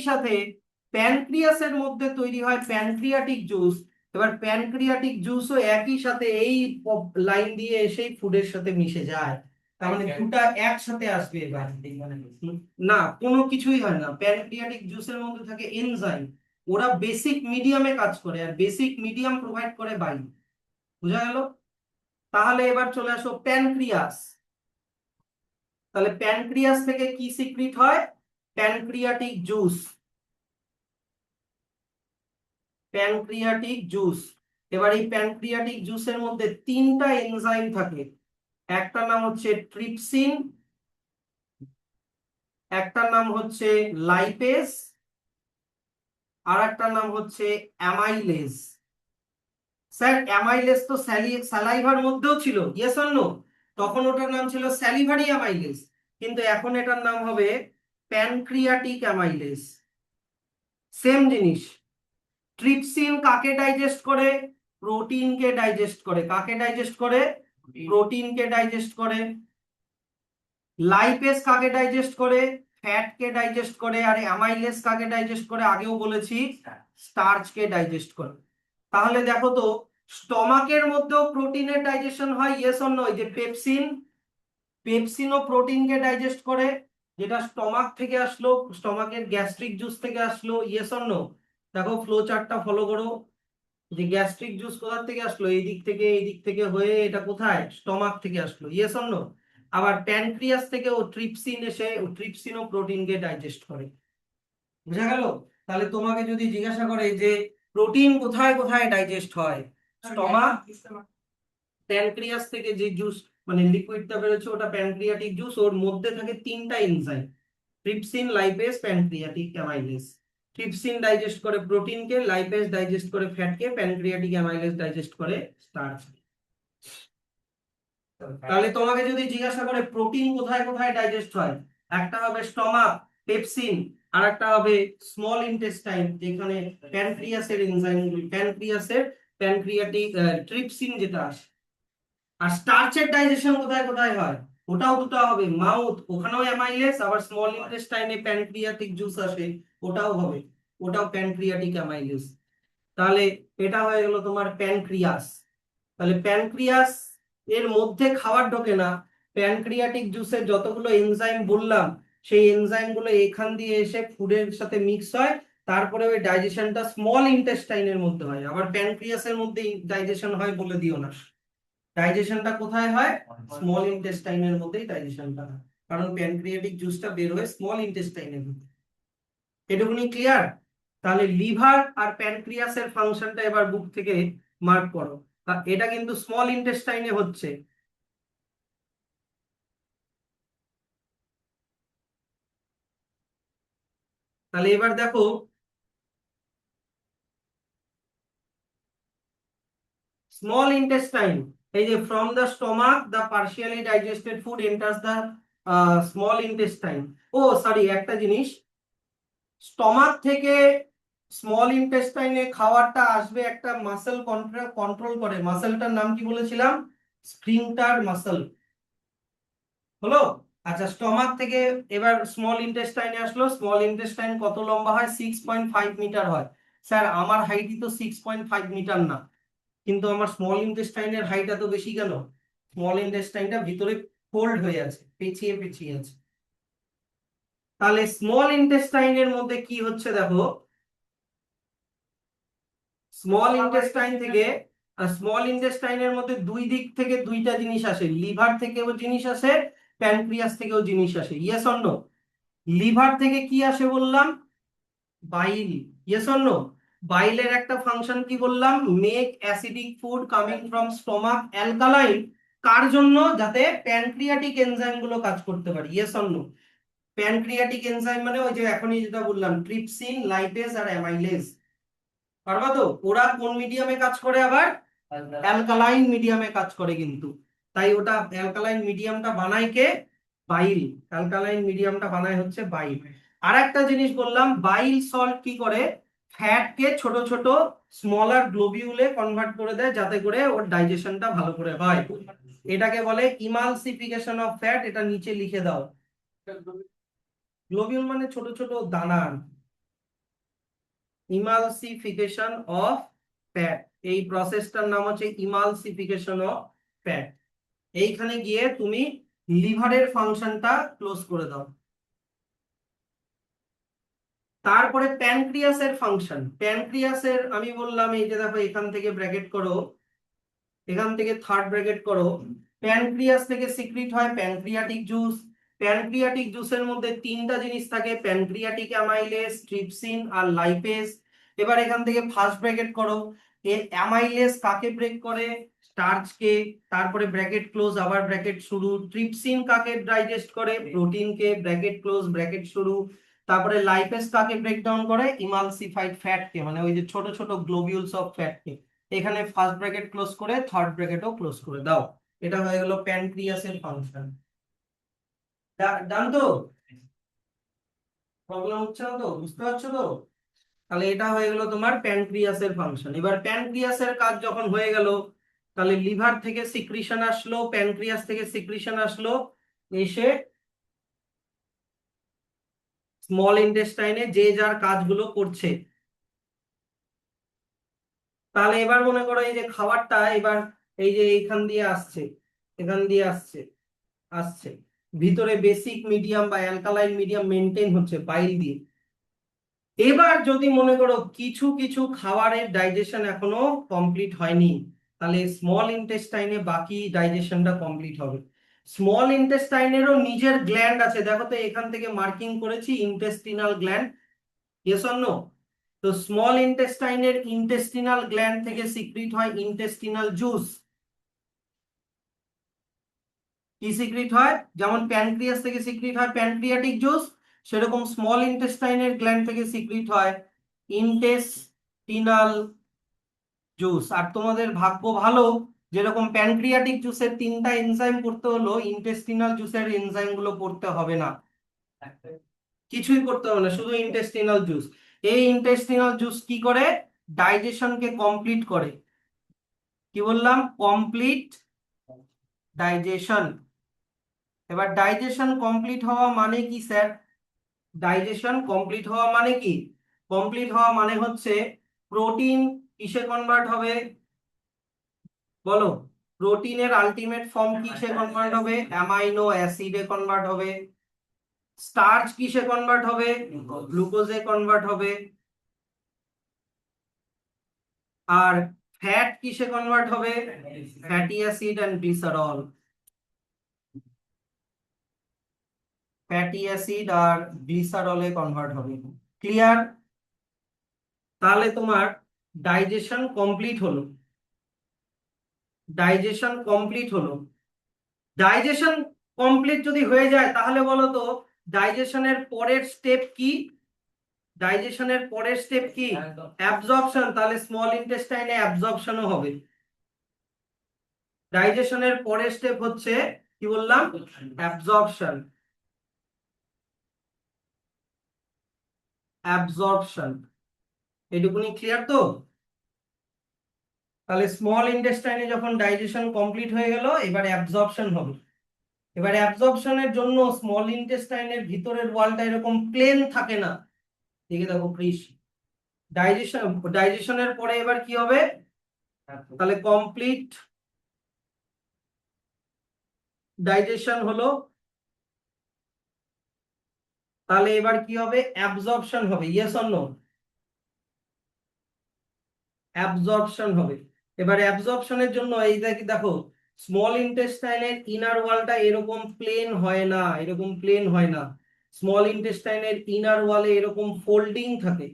সাথে প্যানক্রিয়াসের মধ্যে তৈরি হয় প্যানক্রিয়াটিক জুস। এবার প্যানক্রিয়াটিক জুসও একই সাথে এই লাইন দিয়ে এসে ফুডের সাথে মিশে যায়। তার মানে দুটা একসাথে আসবে এবার। না, কোনো কিছুই হয় না। প্যানক্রিয়াটিক জুসের মধ্যে থাকে এনজাইম, ওরা বেসিক মিডিয়ামে কাজ করে, আর বেসিক মিডিয়াম প্রোভাইড করে বাইল। বুঝা গেল? তাহলে এবার চলে আসো প্যানক্রিয়াস। তাহলে প্যানক্রিয়াস থেকে কি সিক্রিট হয়? Pancreatic juice. Pancreatic juice. এবার এই প্যানক্রিয়াটিক জুসের মধ্যে 3টা এনজাইম থাকে। একটার নাম হচ্ছে ট্রিপসিন, একটার নাম হচ্ছে লাইপেজ, আর একটার নাম হচ্ছে অ্যামাইলেজ। স্যার অ্যামাইলেজ তো স্যালাইভার মধ্যেও ছিল, ইয়েস অর নো? তখন ওটার নাম ছিল স্যালিভারি অ্যামাইলেজ, কিন্তু এখন এটার নাম হবে প্যানক্রিয়াটিক অ্যামাইলেজ। সেম জিনিস। ট্রিপসিন কাকে ডাইজেস্ট করে? প্রোটিনকে ডাইজেস্ট করে। কাকে ডাইজেস্ট করে? প্রোটিনকে ডাইজেস্ট করে। লাইপেজ কাকে ডাইজেস্ট করে? ফ্যাটকে ডাইজেস্ট করে। আর অ্যামাইলেজ কাকে ডাইজেস্ট করে? আগেও বলেছি, স্টার্চকে ডাইজেস্ট করে। তাহলে দেখো তো, স্টমাকের মধ্যেও প্রোটিনের ডাইজেশন হয়, ইয়েস অর নো? এই যে পেপসিনও প্রোটিনকে ডাইজেস্ট করে, যেটা স্টমাক থেকে আসলো, স্টমাকের গ্যাস্ট্রিক জুস থেকে আসলো, ইয়েস অর নো? দেখো ফ্লো চার্টটা ফলো করো, যে গ্যাস্ট্রিক জুস কোথা থেকে আসলো? এই দিক থেকে হয়ে এটা কোথায়? স্টমাক থেকে আসলো, ইয়েস অর নো? আবার প্যানক্রিয়াস থেকে ও ট্রিপসিন এসে, ও ট্রিপসিনও প্রোটিনকে ডাইজেস্ট করে। বুঝা গেল? তাহলে তোমাকে যদি জিজ্ঞাসা করে যে প্রোটিন কোথায় কোথায় ডাইজেস্ট হয়, স্টমাক, প্যানক্রিয়াস থেকে যে জুস, মানে লিকুইডটা বেরোচ্ছে ওটা প্যানক্রিয়াটিক জুস, ওর মধ্যে থাকে তিনটা enzyme, trypsin, lipase, pancreatic amylase. Trypsin digest করে প্রোটিনকে, লাইপেজ ডাইজেস্ট করে ফ্যাটকে, প্যানক্রিয়াটিক অ্যামাইলেজ ডাইজেস্ট করে স্টার্চ। তাহলে তোমাকে যদি জিজ্ঞাসা করে প্রোটিন কোথায় কোথায় ডাইজেস্ট হয়, একটা হবে স্টমাক, পেপসিন, আর একটা হবে স্মল ইন্টেস্টাইন, যেখানে প্যানক্রিয়াসের এনজাইমগুলি, প্যানক্রিয়াসের প্যানক্রিয়াটিক ট্রিপসিন যেটা আসে। আর স্টার্চের ডাইজেশন কোথায় কোথায় হয়, ওটাও দুটো হবে, মাউথ, ওখানেও অ্যামাইলেস, আবার স্মল ইন্টেস্টাইনে প্যানক্রিয়াটিক জুস আসে, ওটাও হবে, ওটাও প্যানক্রিয়াটিক অ্যামাইলেস। তাহলে এটা হয়ে গেল তোমার প্যানক্রিয়াস। তাহলে প্যানক্রিয়াস এর মধ্যে খাবার ঢোকে না, প্যানক্রিয়াটিক জুসের যতগুলো এনজাইম বললাম সেই এনজাইম গুলো এখান দিয়ে এসে ফুডের সাথে মিক্স হয়, তারপরে ওই ডাইজেশনটা স্মল ইন্টেস্টাইনের মধ্যে হয়। আবার প্যানক্রিয়াসের মধ্যে ডাইজেশন হয় বলে দিও না, ডাইজেশনটা কোথায় হয়, স্মল ইন্টেস্টাইনের মধ্যেই ডাইজেশনটা হয়, কারণ প্যানক্রিয়াটিক জুসটা বের হয় স্মল ইন্টেস্টাইনের মধ্যে। এটুকুনি ক্লিয়ার? তাহলে লিভার আর প্যানক্রিয়াসের ফাংশনটা এবার বুক থেকে মার্ক করো। এটা কিন্তু স্মল ইন্টেস্টাইনে হচ্ছে। তাহলে এবার দেখো, স্মল ইন্টেস্টাইন, এই যে from the stomach the partially digested food enters the small intestine. ও সরি, একটা জিনিস, স্টমাক থেকে স্মল ইন্টেস্টাইনে খাবারটা আসবে, একটা মাসেল কন্ট্রোল করে, মাসেলটার নাম কি বলেছিলাম, স্ফিংক্টার মাসেল, হলো? আচ্ছা, স্টমাক থেকে এবার স্মল ইন্টেস্টাইনে আসলো, স্মল ইন্টেস্টাইন কত লম্বা হয়, 6.5 মিটার হয়। স্যার আমার হাইটই তো 6.5 মিটার না, কিন্তু আমার স্মল ইন্টেস্টাইনের হাইট এত বেশি কেন? স্মল ইন্টেস্টাইনটা ভিতরে ফোল্ড হয়ে আছে, পেঁচিয়ে পেঁচিয়ে আছে। তাহলে স্মল ইন্টেস্টাইনের মধ্যে কি হচ্ছে দেখো, স্মল ইন্টেস্টাইন থেকে, স্মল ইন্টেস্টাইনের মধ্যে দুই দিক থেকে দুইটা জিনিস আসে, লিভার থেকেও জিনিস আসে, প্যানক্রিয়াস থেকেও জিনিস আসে, ইয়েস অর নো? লিভার থেকে কি আসে বললাম, বাইল, ইয়েস অর নো? বাইলের একটা ফাংশন কি বললাম, make acidic food coming from stomach alkaline, কার জন্য, যাতে প্যানক্রিয়াটিক এনজাইম গুলো কাজ করতে পারে, yes or no? Pancreatic enzyme মানে ওই যে এখনই যেটা বললাম, ট্রিপসিন, লাইপেজ আর অ্যামাইলেজ, পারবা তো? ওরা কোন মিডিয়ামে কাজ করে আবার, অ্যালকালাইন মিডিয়ামে কাজ করে কিন্তু, তাই ওটা অ্যালকালাইন মিডিয়ামটা বানায় কে, বাইল, অ্যালকালাইন মিডিয়ামটা বানায় হচ্ছে বাইল। আর একটা জিনিস বললাম, বাইল সল্ট কি করে, ফ্যাট কে ছোট ছোট স্মলার গ্লোবিউলে কনভার্ট করে দেয়, যাতে করে ওর ডাইজেশনটা ভালো করে হয়, এটাকে বলে ইমালসিফিকেশন অফ ফ্যাট। এটা নিচে লিখে দাও, গ্লোবিউল মানে ছোট ছোট দানা, ইমালসিফিকেশন অফ ফ্যাট, এই প্রসেসটার নাম হচ্ছে ইমালসিফিকেশন অফ ফ্যাট। এইখানে গিয়ে তুমি লিভারের ফাংশনটা ক্লোজ করে দাও। তারপরে প্যানক্রিয়াসের ফাংশন, প্যানক্রিয়াসের আমি বললাম এই যে দেখো, এখান থেকে ব্র্যাকেট করো, এখান থেকে থার্ড ব্র্যাকেট করো, প্যানক্রিয়াস থেকে সিক্রিট হয় প্যানক্রিয়াটিক জুস। প্যানক্রিয়াটিক জুসের মধ্যে তিনটা জিনিস থাকে, প্যানক্রিয়াটিক অ্যামাইলেজ, ট্রিপসিন আর লাইপেজ। এবার এখান থেকে ফার্স্ট ব্র্যাকেট করো, এর অ্যামাইলেজ কাকে ব্রেক করে, স্টার্চকে, তারপরে ব্র্যাকেট ক্লোজ, আবার ব্র্যাকেট শুরু, ট্রিপসিন কাকে ডাইজেস্ট করে, প্রোটিনকে, ব্র্যাকেট ক্লোজ ব্র্যাকেট শুরু, তারপরে লাইপেজ কাকে ব্রেক ডাউন করে, ইমালসিফাইড ফ্যাটকে, মানে ওই যে ছোট ছোট গ্লোবিউলস অফ ফ্যাটকে। এখানে ফার্স্ট ব্র্যাকেট ক্লোজ করে থার্ড ব্র্যাকেটও ক্লোজ করে দাও। এটা হয়ে গেল প্যানক্রিয়াসের ফাংশন। ডান তো? প্রবলেম হচ্ছে না তো, বুঝতে পারছো তো? তাহলে এটা হয়ে গেল তোমার প্যানক্রিয়াসের ফাংশন। এবার প্যানক্রিয়াসের কাজ যখন হয়ে গেল, তাহলে লিভার থেকে সিক্রিশন আসলো, প্যানক্রিয়াস থেকে সিক্রিশন আসলো, এসে স্মল ইন্টেস্টাইনে যে যার কাজগুলো করছে। তাহলে এবার মনে করো এই যে খাবারটা এবার এই যে এইখান দিয়ে আসছে, এখান দিয়ে আসছে, আসছে ভিতরে বেসিক মিডিয়াম বা অ্যালকালাইন মিডিয়াম মেনটেন হচ্ছে বাইল দিয়ে। এবার যদি মনে করো কিছু কিছু খাবারের ডাইজেশন এখনো কমপ্লিট হয়নি, তাহলে স্মল ইন্টেস্টাইনে বাকি ডাইজেশনটা কমপ্লিট হবে। স্মল ইন্টেস্টাইনেরও নিজের গ্ল্যান্ড আছে, দেখো তো এখান থেকে মার্কিং করেছি intestinal gland, yes or no? তো স্মল ইন্টেস্টাইনের ইন্টেস্টিনাল গ্ল্যান্ড থেকে সিক্রিট হয় ইন্টেস্টিনাল জুস। কি সিক্রিট হয়, যেমন প্যানক্রিয়াস থেকে সিক্রিট হয় প্যানক্রিয়াটিক জুস, সেরকম স্মল ইন্টেস্টাইনের গ্ল্যান্ড থেকে সিক্রিট হয় ইন্টেস্টিনাল জুস। আর তোমাদের ভাগ্য ভালো, যেরকম প্যানক্রিয়াটিক জুসের 3টা এনজাইম পড়তে হলো, ইন্টেস্টিনাল জুসের এনজাইম গুলো পড়তে হবে না, কিছুই করতে হবে না, শুধু ইন্টেস্টিনাল জুস। এই ইন্টেস্টিনাল জুস কি করে, ডাইজেশনকে কমপ্লিট করে। কি বললাম, কমপ্লিট ডাইজেশন। এবার ডাইজেশন কমপ্লিট হওয়া মানে কি স্যার, ডাইজেশন কমপ্লিট হওয়া মানে কি, কমপ্লিট হওয়া মানে হচ্ছে প্রোটিন কিসে কনভার্ট হবে, বলো, প্রোটিনের আলটিমেট ফর্ম কিসে কনভার্ট হবে, অ্যামাইনো অ্যাসিডে কনভার্ট হবে। স্টার্চ কিসে কনভার্ট হবে, গ্লুকোজে কনভার্ট হবে। আর ফ্যাট কিসে কনভার্ট হবে, fatty acid and glycerol. Fatty acid আর গ্লিসারলে কনভার্ট হবে। ক্লিয়ার? তাহলে তোমার ডাইজেশন কমপ্লিট হলো, ডাইজেশন কমপ্লিট হলো। ডাইজেশন কমপ্লিট যদি হয়ে যায় তাহলে বলো তো ডাইজেশনের পরের স্টেপ কি, ডাইজেশনের পরের স্টেপ কি, অ্যাবজর্পশন। তাহলে স্মল ইন্টেস্টাইনে অ্যাবজর্পশনও হবে। ডাইজেশনের পরের স্টেপ হচ্ছে কি বললাম, অ্যাবজর্পশন। অ্যাবজর্পশন, এটুকুনি ক্লিয়ার তো? তাহলে স্মল ইন্টেস্টাইনে যখন ডাইজেশন কমপ্লিট হয়ে গেল, এবার অ্যাবজর্পশন হবে। এবার অ্যাবজর্পশনের জন্য স্মল ইন্টেস্টাইনের ভিতরের ওয়ালটা এরকম প্লেন থাকে না, দেখে দেখো প্লিজ। ডাইজেশন, ডাইজেশনের পরে এবার কি হবে, তাহলে কমপ্লিট ডাইজেশন হলো, তাহলে এবার কি হবে, অ্যাবজর্পশন হবে। Yes or no? অ্যাবজর্পশন হবে। এবার অ্যাবজর্পশনের জন্য এই দেখো স্মল ইন্টেস্টাইনের ইনার ওয়ালটা এরকম প্লেন হয় না, এরকম প্লেন হয় না। স্মল ইন্টেস্টাইনের ইনার ওয়ালে এরকম ফোল্ডিং থাকে,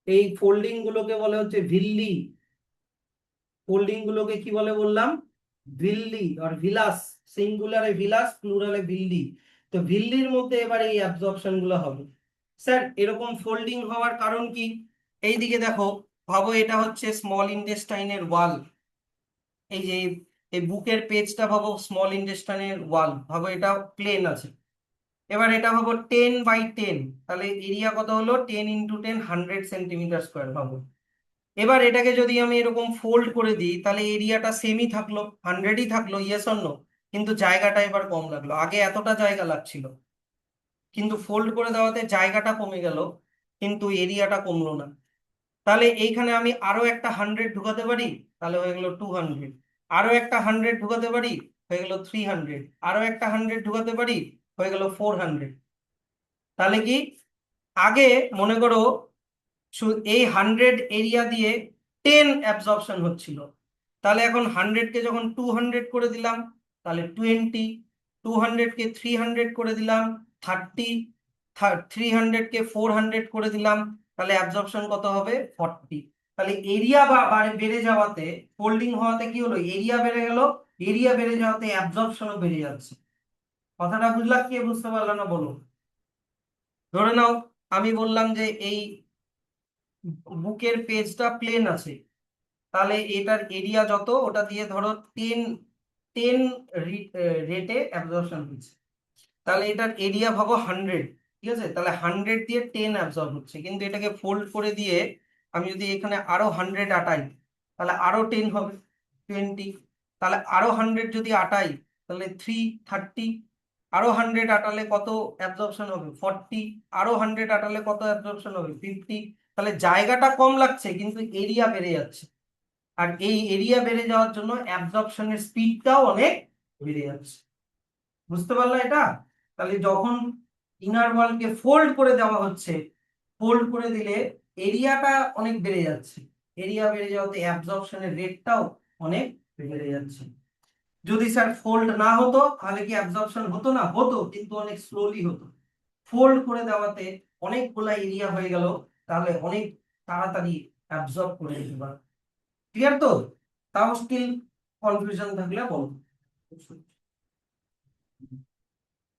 এই ফোল্ডিং গুলোকে বলে হচ্ছে ভিল্লি। ফোল্ডিং গুলোকে কি বলে বললাম, ভিল্লি আর ভিলাস, সিঙ্গুলারে ভিলাস, প্লুরালে ভিল্লি। তো ভিল্লির মধ্যে এবার এই অ্যাবজর্পশন গুলো হবে। স্যার এরকম ফোল্ডিং হওয়ার কারণ কি, এইদিকে দেখো, ভাবো এটা হচ্ছে স্মল ইন্টেস্টাইনের ওয়াল, এই যে এই বুকের পেজটা ভাবো স্মল ইন্টেস্টাইনের ওয়াল, ভাবো এটা প্লেন আছে। এবার এটা ভাবো 10/10, তাহলে এরিয়া কত হলো, 10 × 10 100 সেন্টিমিটার স্কোয়ার ভাবো। এবার এটাকে যদি আমি এরকম ফোল্ড করে দিই তাহলে এরিয়াটা সেমই থাকলো, 100ই থাকলো, ইয়েস অর নো? কিন্তু জায়গাটা এবার কম লাগলো, আগে এতটা জায়গা লাগছিল, কিন্তু ফোল্ড করে দেওয়াতে জায়গাটা কমে গেল, কিন্তু এরিয়াটা কমলো না। তাহলে এইখানে আমি আরো একটা 100 ঢুকাতে পারি, তাহলে হয়ে গেল 200। আরো একটা 100 ঢুকাতে পারি, হয়ে গেল 300। আরো একটা 100 ঢুকাতে পারি, হয়ে গেল 400। তাহলে কি, আগে মনে করো এই 100 এরিয়া দিয়ে 10 অ্যাবজর্পশন হচ্ছিল, তাহলে এখন 100কে যখন 200 করে দিলাম তাহলে 20, 200কে 300 করে দিলাম 30, 300কে 400 করে দিলাম, তাহলে অ্যাবজর্পশন কত হবে, 40। তাহলে এরিয়া বেড়ে যাওয়াতে, ফোল্ডিং হওয়াতে কি হলো, এরিয়া বেড়ে গেল, এরিয়া বেড়ে যাওয়াতে অ্যাবজর্পশনও বেড়ে যাচ্ছে। কথাটা বুঝলা কি বুঝতে পারলো না বলো? ধরে নাও আমি বললাম যে এই বুকের পেজটা প্লেন আছে, তাহলে এটার এরিয়া যত, ওটা দিয়ে ধরো 10 রেটে অ্যাবজর্পশন হচ্ছে, তাহলে এটার এরিয়া ভাবো 100। ঠিক আছে, তাহলে 100 দিয়ে 10 অ্যাবজর্ব হচ্ছে, কিন্তু এটাকে ফোল্ড করে দিয়ে আমি যদি এখানে আরো 100 আটাই তাহলে আরো 10 হবে, 20। তাহলে আরো 100 যদি আটাই তাহলে 330। আরো 100 আটালে কত অ্যাবজর্পশন হবে, 40। আরো 100 আটালে কত অ্যাবজর্পশন হবে, 50। তাহলে জায়গাটা কম লাগছে কিন্তু এরিয়া বেড়ে যাচ্ছে, আর এই এরিয়া বেড়ে যাওয়ার জন্য অ্যাবজর্পশনের স্পিডটাও অনেক বেড়ে যাচ্ছে। বুঝতে পারলা এটা? তাহলে যখন ইনার ওয়ালকে ফোল্ড করে দেওয়া হচ্ছে, ফোল্ড করে দিলে এরিয়াটা অনেক বেড়ে যাচ্ছে, এরিয়া বেড়ে যাওয়াতে অ্যাবজর্পশনের রেটটাও অনেক বেড়ে যাচ্ছে। যদি স্যার ফোল্ড না হতো তাহলে কি অ্যাবজর্পশন হতো না, হতো, কিন্তু অনেক স্লোলি হতো। ফোল্ড করে দেওয়াতে অনেকগুলা এরিয়া হয়ে গেল, তাহলে অনেক তাড়াতাড়ি অ্যাবজর্ব করে নিতে পারবে। ক্লিয়ার তো? তাও স্টিল কনফিউশন থাকলে বলো।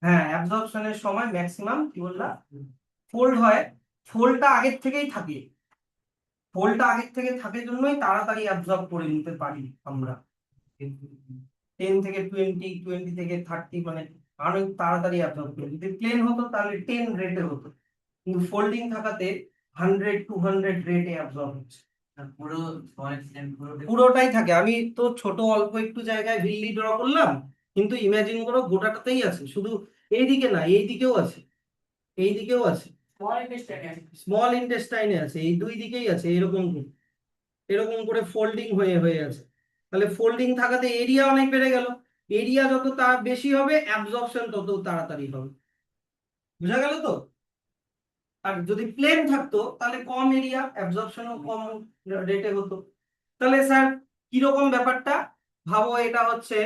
হ্যাঁ, অ্যাবজর্পশনের সময় ম্যাক্সিমাম কি বললাম ফোল্ড হয়। ফোল্ডটা আগের থেকেই থাকে, ফোল্ডটা আগের থেকে থাকে জন্যই তাড়াতাড়ি অ্যাবজর্ব করে নিতে পারি আমরা। 10 থেকে 20, 20 থেকে 30, মানে অনেক তাড়াতাড়ি অ্যাবজর্ব করি। যদি প্লেন হতো তাহলে 10 রেটে হতো, কিন্তু ফোল্ডিং থাকাতে 100, 200 রেটে অ্যাবজর্ব হচ্ছে। পুরোটাই থাকে। আমি তো ছোট অল্প একটু জায়গায় ভিল্লি ড্র করলাম, কিন্তু ইমাজিন করো গোটাটাতেই আছে, শুধু এইদিকে না, এইদিকেও আছে, এইদিকেও আছে, স্মল ইন্টেস্টাইনে আছে, এই দুই দিকেই আছে, এরকম করে, এরকম করে ফোল্ডিং হয়ে হয়ে আছে। তাহলে ফোল্ডিং থাকাতে এরিয়া অনেক বেড়ে গেল। এরিয়া যত তার বেশি হবে, অ্যাবজর্পশন তত তাড়াতাড়ি হবে। বুঝা গেল তো? আর যদি প্লেন থাকতো তাহলে কম এরিয়া, অ্যাবজর্পশনও কম রেটে হতো। তাহলে স্যার কিরকম ব্যাপারটা, ভাবো এটা হচ্ছে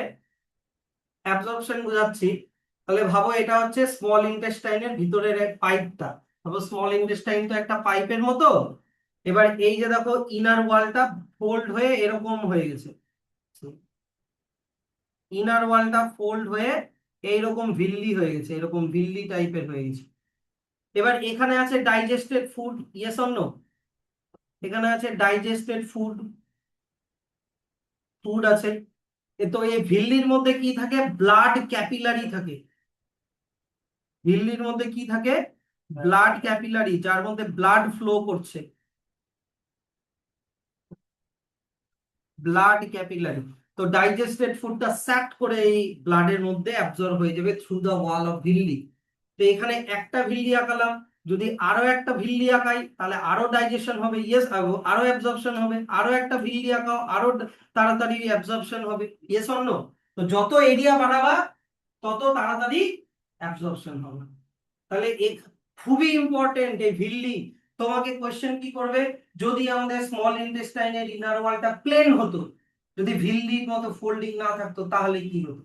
অ্যাবজর্পশন বোঝাচ্ছি, তাহলে ভাবো এটা হচ্ছে স্মল ইন্টেস্টাইনের ভিতরের পাইপটা। ভাবো স্মল ইন্টেস্টাইন তো একটা পাইপের মতো। এবার এই যে দেখো ইনার ওয়ালটা ফোল্ড হয়ে এরকম হয়ে গেছে, ইনার ওয়ালটা ফোল্ড হয়ে এইরকম ভিল্লি হয়ে গেছে, এরকম ভিল্লি টাইপের হয়ে গেছে। এবার এখানে আছে digested food, yes or no? এখানে আছে ডাইজেস্টেড ফুড, ফুড আছে। তো এই ভিল্লির মধ্যে কি থাকে, ব্লাড ক্যাপিলারি থাকে। ভিল্লির মধ্যে কি থাকে, ব্লাড ক্যাপিলারি, যার মধ্যে ব্লাড ফ্লো করছে, ব্লাড ক্যাপিলারি। তো ডাইজেস্টেড ফুডটা স্যাট করে এই ব্লাডের মধ্যে অ্যাবজর্ব হয়ে যাবে through the wall of villi. তো এখানে একটা ভিল্লি আঁকালাম, যদি আরো একটা ভিল্লি আঁকাই তাহলে আরো ডাইজেশন হবে, ইয়েস, আরো অ্যাবজর্পশন হবে। আরো একটা ভিল্লি আঁকাও, আরো তাড়াতাড়ি অ্যাবজর্পশন হবে, ইয়েস অর নো? তো যত এরিয়া বাড়াবা তত তাড়াতাড়ি অ্যাবজর্পশন হবে। তাহলে খুবই ইম্পর্টেন্ট এই ভিল্লি। তোমাকে কোশ্চেন কি করবে, যদি আমাদের স্মল ইন্টেস্টাইনের ইনার ওয়ালটা প্লেন হতো, যদি ভিল্লির মতো ফোল্ডিং না থাকতো, তাহলে কি হতো?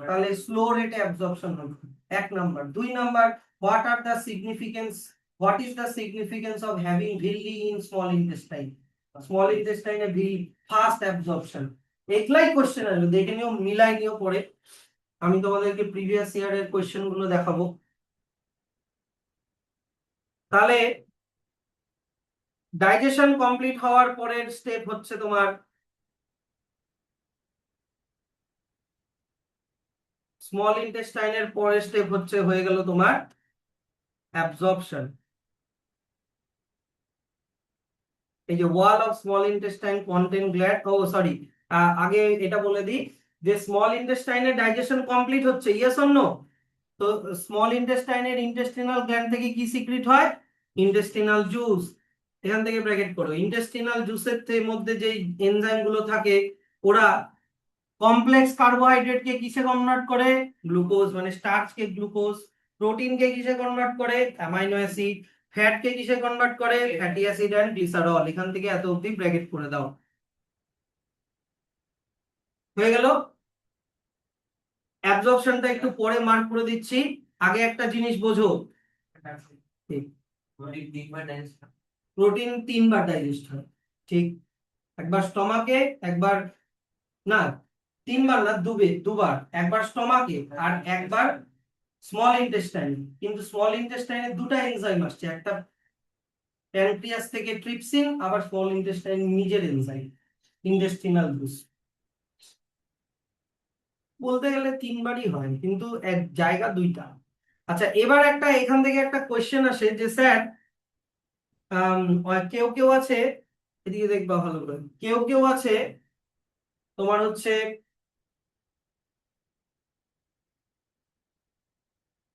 তাহলে স্লো রেটে অ্যাবজর্পশন হবে। 1 number. 2 number, what are the significance, what is the significance of having villi in small intestine? Small ইন্টেস্টাইনে ভিল্লি ফাস্ট অ্যাবজর্পশন। এগুলাই কোশ্চেন আসবে, দেখে নিও, মিলাই নিও পরে। আমি তোমাদেরকে প্রিভিয়াস ইয়ারের কোশ্চেন গুলো দেখাবো। তাহলে ডাইজেশন কমপ্লিট হওয়ার পরের স্টেপ হচ্ছে তোমার স্মল ইন্টেস্টাইনের পরের স্টেপ হচ্ছে হয়ে গেল তোমার অ্যাবজর্পশন। এই যে wall of small intestine contain gland, oh sorry, আগে এটা বলে দিই যে স্মল ইন্টেস্টাইনের ডাইজেশন কমপ্লিট হচ্ছে, ইয়েস অর নো? তো স্মল ইন্টেস্টাইনের ইন্টেস্টিনাল গ্ল্যান্ড থেকে কি সিক্রিট হয়, ইন্টেস্টিনাল জুস। এখান থেকে ব্র্যাকেট করো, ইন্টেস্টিনাল জুসের মধ্যে যে এনজাইম গুলো থাকে, ওরা কমপ্লেক্স কার্বোহাইড্রেট কে কিসে কনভার্ট করে, গ্লুকোজ, মানে স্টার্চ কে গ্লুকোজ। প্রোটিন কে কিসে কনভার্ট করে, অ্যামাইনো অ্যাসিড। ফ্যাট কে কিসে কনভার্ট করে, ফ্যাটি অ্যাসিড এন্ড গ্লিসারল। এখান থেকে এত অবধি ব্র্যাকেট করে দাও, হয়ে গেল। অ্যাবজর্পশনটা একটু পরে মার্ক করে দিচ্ছি, আগে একটা জিনিস বোঝো, প্রোটিন 3 বার ডাইজেস্ট হয়, ঠিক? একবার স্টমাকে, একবার, না 3 বার না, দুবার, একবার স্টমাকে আর একবার স্মল ইন্টেস্টাইন। কিন্তু স্মল ইন্টেস্টাইনে দুটো এনজাইম আসছে, একটা প্যানক্রিয়াস থেকে ট্রিপসিন, আবার স্মল ইন্টেস্টাইন নিজের এনজাইম ইন্টেস্টিনাল জুস। বলতে গেলে 3 বারই হয়, কিন্তু এক জায়গা দুইটা। আচ্ছা, এবার একটা এখান থেকে একটা কোয়েশ্চেন আসে যে স্যার, কেউ কেউ আছে, এদিকে দেখবা ভালো করে, কেউ কেউ আছে তোমার হচ্ছে,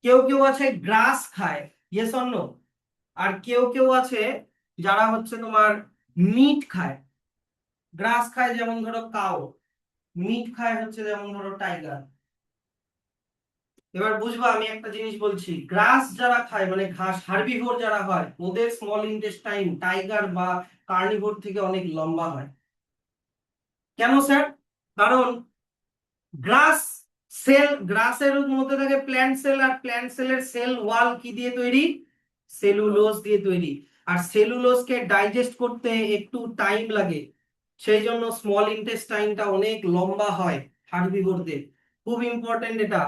কেউ কেউ আছে গ্রাস খায়, ইয়েস অর নো? আর কেউ কেউ আছে যারা হচ্ছে তোমার মিট খায়। গ্রাস খায় যেমন ধরো কাউ, মিট খায় হচ্ছে যেমন ধরো টাইগার। এবার বুঝবা, আমি একটা জিনিস বলছি, গ্রাস যারা খায় মানে ঘাস, হার্বিভোর যারা হয়, ওদের স্মল ইন্টেস্টাইন টাইগার বা কার্নিভোর থেকে অনেক লম্বা হয়। কেন স্যার? কারণ গ্রাস সেল, গ্রাসের মধ্যে থাকে প্ল্যান্ট সেল, আর প্ল্যান্ট সেলের সেল ওয়াল কি দিয়ে তৈরি, সেলুলোজ দিয়ে তৈরি। আর সেলুলোজকে ডাইজেস্ট করতে একটু টাইম লাগে, সেই জন্য স্মল ইন্টেস্টাইনটা অনেক লম্বা হয় হার্বিভোরদের। খুব ইম্পর্টেন্ট এটা।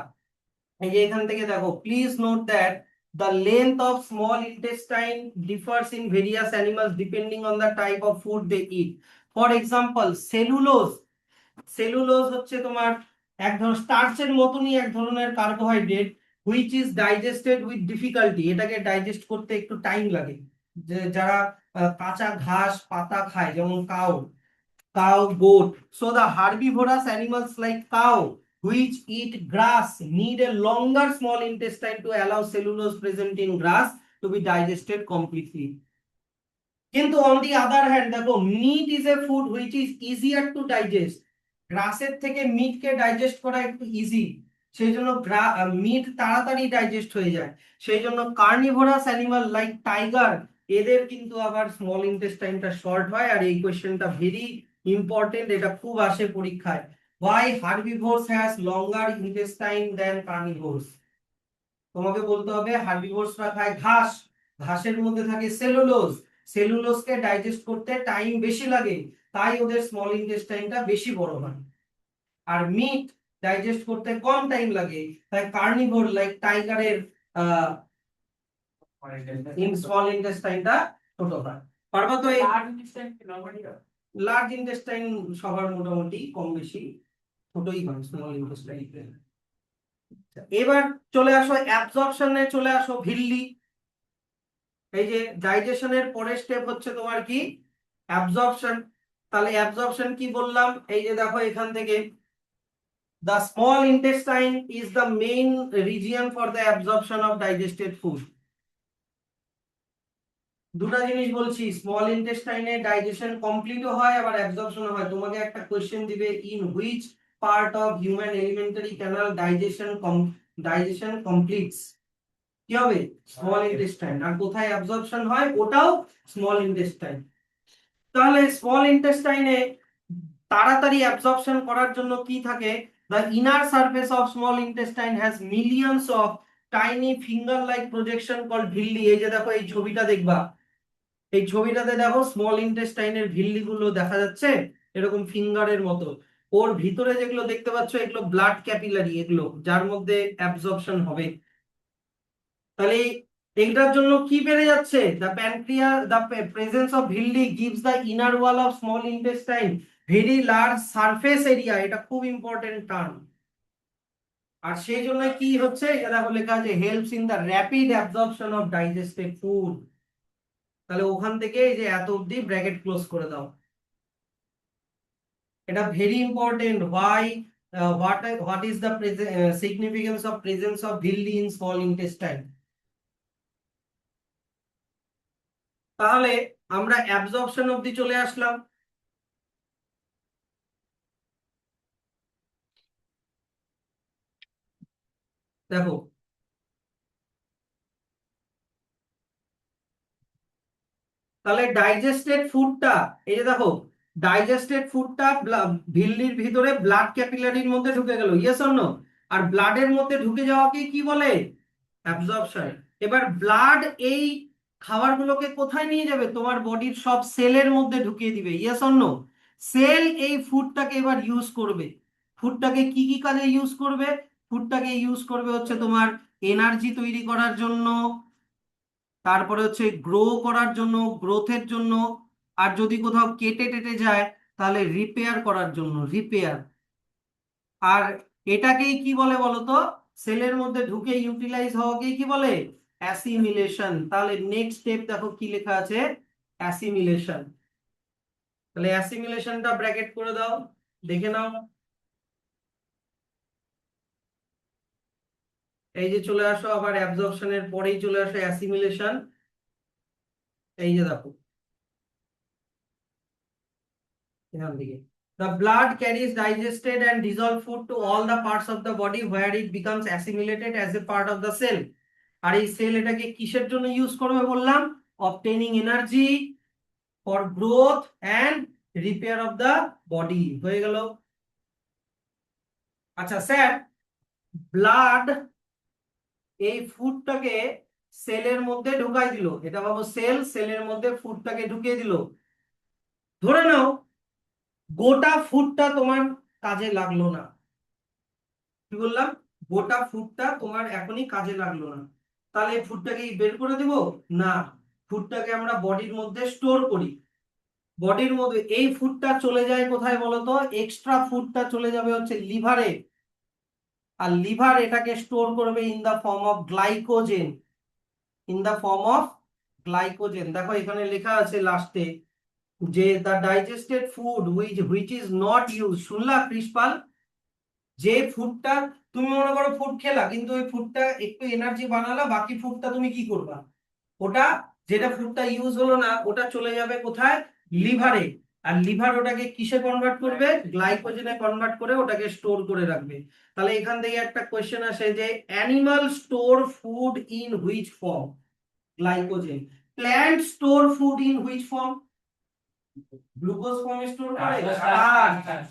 এই যে এখান থেকে দেখো, please note that the length of small intestine differs in various animals depending on the type of food they eat. For example, cellulose হচ্ছে তোমার এক ধরনের স্টার্চের মতনই এক ধরনের carbohydrate, which is digested with difficulty. এটাকে ডাইজেস্ট করতে একটু টাইম লাগে। যে যারা কাঁচা ঘাস পাতা খায়, যেমন goat. So the herbivorous animals like cow, which eat grass, need a longer small intestine to allow cellulose present in grass to be digested completely. কিন্তু অন দি আদার হ্যান্ড দেখো, meat is a food which is easier to digest. গ্রাসের থেকে মিটকে digest করা একটু easy, সেই জন্য meet তাড়াতাড়ি ডাইজেস্ট হয়ে যায়। সেই জন্য কার্নিভোরাস অ্যানিমাল লাইক টাইগার, এদের কিন্তু আবার স্মল ইন্টেস্টাইনটা শর্ট হয়। আর এই কোয়েশ্চেনটা ভেরি ইম্পর্টেন্ট, এটা খুব আসে পরীক্ষায়। হোয়াই হার্বিভোরস হ্যাজ লঙ্গার ইন্টেস্টাইন দেন কার্নিভোরস? তোমাকে বলতে হবে হার্বিভোরসরা খায় ঘাস, ঘাসের মধ্যে থাকে সেলুলোজ, সেলুলোজকে ডাইজেস্ট করতে টাইম বেশি লাগে, তাই ওদের স্মল ইন্টেস্টাইনটা বেশি বড় হয়। আর মিট ডাইজেস্ট করতে কম টাইম লাগে, তাই কার্নিভোর লাইক টাইগারের স্মল ইন্টেস্টাইনটা ছোট হয়। পারবা তো? লার্জ ইন্টেস্টাইন সবার মোটামুটি কম বেশি ছোটই হয় স্মল ইন্টেস্টাইন। এবার চলে আসো অ্যাবজর্পশনে, চলে আসো ভিল্লি। এই যে ডাইজেশনের পরের স্টেপ হচ্ছে তোমার কি? অ্যাবজর্পশন। তাহলে অ্যাবজর্পশন কি বললাম? এই যে দেখো এখান থেকে, the small intestine is the main region for the absorption of digested food. দুটো জিনিস বলছি, স্মল ইন্টেস্টাইনে ডাইজেশন কমপ্লিটও হয় আবার অ্যাবজর্পশন হয়। তোমাকে একটা কোশ্চেন দিবে, in which part of human alimentary canal digestion completes? কি হবে? Small intestine. আর কোথায় অ্যাবজর্পশন হয়? ওটাও স্মল ইন্টেস্টাইন। তাহলে স্মল ইন্টেস্টাইনে তাড়াতাড়ি অ্যাবজর্পশন করার জন্য কি থাকে? the inner surface of small intestine has millions of tiny finger like projection called villi. এই যে দেখো এই ছবিটা দেখবা, এই ছবিটাতে দেখো স্মল ইন্টেস্টাইনের ভিল্লি গুলো দেখা যাচ্ছে এরকম ফিঙ্গারের মতো। ওর ভিতরে যেগুলো দেখতে পাচ্ছ এগুলো ব্লাড ক্যাপিলারি, এগুলো যার মধ্যে অ্যাবজর্পশন হবে। তাহলে এইটার জন্য কি বেড়ে যাচ্ছে? The presence of villi gives the inner wall of small intestine very large surface area. এটা খুব ইম্পর্টেন্ট টার্ম। আর সেই জন্য কি হচ্ছে, এটা দেখো লেখা আছে, helps in the rapid absorption of digested food. তাহলে ওখান থেকে এই যে এত অব্দি ব্র্যাকেট ক্লোজ করে দাও। এটা very important. What is the significance of presence of villi in small intestine? তাহলে আমরা অ্যাবজর্পশন অব্দি চলে আসলাম। দেখো তাহলে ডাইজেস্টেড ফুডটা, এই যে দেখো ডাইজেস্টেড ফুডটা ভিল্লির ভিতরে ব্লাড ক্যাপিলারির মধ্যে ঢুকে গেল, ইয়েস অর নো? আর ব্লাডের মধ্যে ঢুকে যাওয়াকে কি বলে? অ্যাবজর্পশন। এবার ব্লাড এই খাবারগুলোকে কোথায় নিয়ে যাবে? তোমার বডির সব সেলের মধ্যে ঢুকিয়ে দিবে, ইয়েস অর নো? সেল এই ফুডটাকে এবার ইউজ করবে। ফুডটাকে কি কি কাজে ইউজ করবে? ফুডটাকে ইউজ করবে হচ্ছে তোমার এনার্জি তৈরি করার জন্য, তারপরে হচ্ছে গ্রো করার জন্য, গ্রোথের জন্য, আর যদি কোথাও কেটে টেটে যায় তাহলে রিপেয়ার করার জন্য, রিপেয়ার। আর এটাকেই কি বলে বলতো? সেলের মধ্যে ঢুকে ইউটিলাইজ হওয়াকেই কি বলে? অ্যাসিমিলেশন। তাহলে নেক্সট স্টেপ দেখো কি লেখা আছে, অ্যাসিমিলেশন। তাহলে অ্যাসিমিলেশনটা ব্র্যাকেট করে দাও, দেখে নাও। এই যে চলে আসো আবার অ্যাবজর্পশনের পরেই চলে আসো অ্যাসিমিলেশন। এই যে দেখো এখান থেকে, the blood carries digested and dissolved food to all the parts of the body where it becomes assimilated as a part of the cell. আর এই সেল এটাকে কিসের জন্য ইউজ করবে বললাম? obtaining energy for growth and repair of the body। হয়ে গেল। আচ্ছা sir, blood এই ফুডটাকে সেলের মধ্যে ঢুকাই দিল, এটা ভাবো সেল, সেলের মধ্যে ফুডটাকে ঢুকিয়ে দিল। ধরে নাও গোটা ফুডটা তোমার কাজে লাগলো না। কি বললাম? গোটা ফুডটা তোমার এখনই কাজে লাগলো না, তাহলে এই ফুডটাকে বের করে দিব? না, ফুডটাকে আমরা বডির মধ্যে স্টোর করি। বডির মধ্যে এই ফুডটা চলে যায় কোথায় বলতো? এক্সট্রা ফুডটা চলে যাবে হচ্ছে লিভারে, আর লিভার এটাকে স্টোর করবে in the form of glycogen. In the form of glycogen, দেখো এখানে লেখা আছে লাস্টে যে the digested food which is not use. শুনলা কৃষপাল? যে ফুডটা তুমি মনে করো ফুড খেলা, কিন্তু ওই ফুডটা একটু এনার্জি বানালা, বাকি ফুডটা তুমি কি করবা? ওটা, যেটা ফুডটা ইউজ হলো না, ওটা চলে যাবে কোথায়? লিভারে। আর লিভার ওটাকে কিসে কনভার্ট করবে? গ্লাইকোজেনে কনভার্ট করে ওটাকে স্টোর করে রাখবে। তাহলে এখান থেকে একটা কোয়েশ্চেন আসে যে animal store food in which form? Glycogen. Plant store food in which form? Glucose ফর্মে স্টোর করে, স্টার্চ।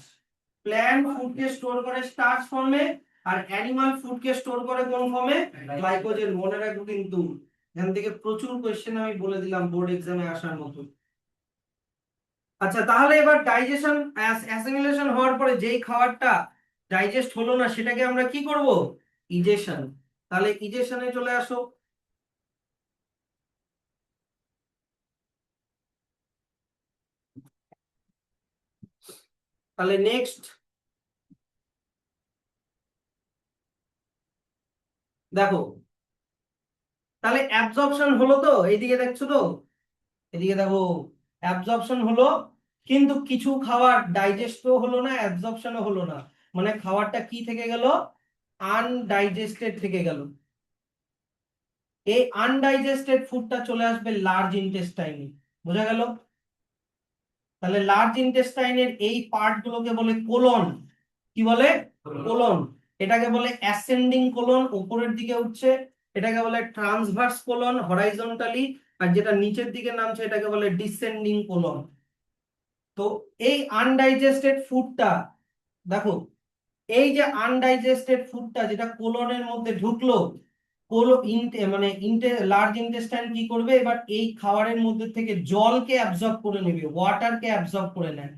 প্ল্যান্ট ফুডকে স্টোর করে স্টার্চ ফর্মে, আর অ্যানিমাল ফুডকে স্টোর করে কোন ফর্মে? গ্লাইকোজেন। মনে রাখবো কিন্তু, এখান থেকে প্রচুর কোশ্চেন আমি বলে দিলাম বোর্ড এক্সামে আসার মতো। আচ্ছা, তাহলে এবার ডাইজেশন অ্যাসিমিলেশন হওয়ার পরে যেই খাবারটা ডাইজেস্ট হলো না সেটাকে আমরা কি করব? ইজেশন। তাহলে ইজেশনে চলে আসো। তাহলে নেক্সট দেখো, তাহলে অ্যাবজর্পশন হলো তো, এইদিকে দেখছো তো, এদিকে দেখো, অ্যাবজর্পশন হলো, কিন্তু কিছু খাবার ডাইজেস্টও হলো না, অ্যাবজর্পশনও হলো না। মানে খাবারটা কি থেকে গেল? আনডাইজেস্টেড থেকে গেল। এই আনডাইজেস্টেড ফুডটা চলে আসবে লার্জ ইন্টেস্টাইনে। বোঝা গেল? তাহলে লার্জ ইন্টেস্টাইনের এই পার্ট গুলোকে বলে কোলন। কি বলে? কোলন। এটাকে বলে অ্যাসেন্ডিং কোলন, উপরের দিকে উঠছে। এটাকে বলে ট্রান্সভার্স কোলন, হরাইজন্টালি। আর যেটা নিচের দিকে নামছে এটাকে বলে ডিসেন্ডিং কোলন। তো এই আনডাইজেস্টেড ফুডটা, দেখো, এই যে আনডাইজেস্টেড ফুডটা যেটা কোলনের মধ্যে ঢুকলো, মানে লার্জ ইন্টেস্টাইন কি করবে এবার? এই খাবারের মধ্যে থেকে জলকে অ্যাবজর্ব করে নেবে, ওয়াটারকে অ্যাবজর্ব করে নেয়।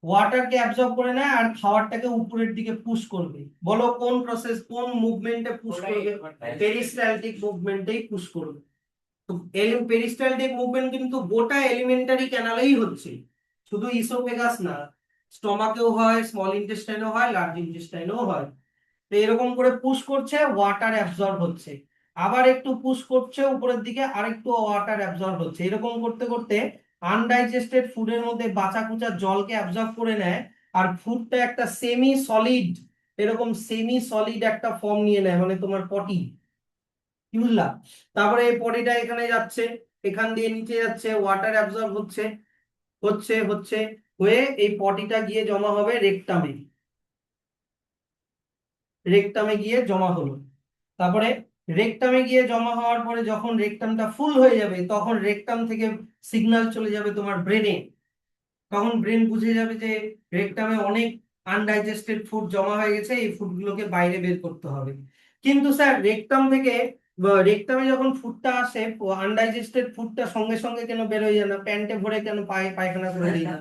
ওয়াটারকে অ্যাবজর্ব করে নেয় আর খাবারটাকে উপরের দিকে পুশ করবে। বলো কোন প্রসেস, কোন মুভমেন্টে পুশ করবে? পেরিস্টালটিক মুভমেন্টেই পুশ করবে। তো পেরিস্টালটিক মুভমেন্ট কিন্তু গোটা এলিমেন্টারি ক্যানালেই হচ্ছে, শুধু ইসোফেগাস না, স্টমাকেও হয়, স্মল ইন্টেস্টাইনেও হয়, লার্জ ইন্টেস্টাইনেও হয়। তো এরকম করে পুশ করছে, ওয়াটার অ্যাবজর্ব হচ্ছে, আবার একটু পুশ করছে উপরের দিকে, আরেকটু ওয়াটার অ্যাবজর্ব হচ্ছে। এরকম করতে করতে আনডাইজেস্টেড ফুডের মধ্যে বাঁচা কুচা জলকে অ্যাবজর্ব করে নেয়, আর ফুডটা একটা সেমি সলিড, এরকম সেমি সলিড একটা ফর্ম নিয়ে নেয়, মানে তোমার পটি। কি বুঝলা? তারপরে এই পটিটা এখানে যাচ্ছে, এখান দিয়ে নিচে যাচ্ছে, ওয়াটার অ্যাবজর্ব হচ্ছে, হচ্ছে হচ্ছে হয়ে এই পটিটা গিয়ে জমা হবে রেকটামে। রেকটামে গিয়ে জমা হলো। তারপরে রেকটামে গিয়ে জমা হওয়ার পরে যখন রেকটামটা ফুল হয়ে যাবে, তখন রেকটাম থেকে সিগন্যাল চলে যাবে তোমার ব্রেনে। তখন ব্রেন বুঝে যাবে যে রেকটামে অনেক আনডাইজেস্টেড ফুড জমা হয়ে গেছে, এই ফুডগুলোকে বাইরে বের করতে হবে। কিন্তু স্যার রেকটাম থেকে, রেকটামে যখন ফুডটা আসে, আনডাইজেস্টেড ফুডটা সঙ্গে সঙ্গে কেন বের হয়ে যায় না? প্যান্টে ভরে কেন পায়খানা করে দিই না?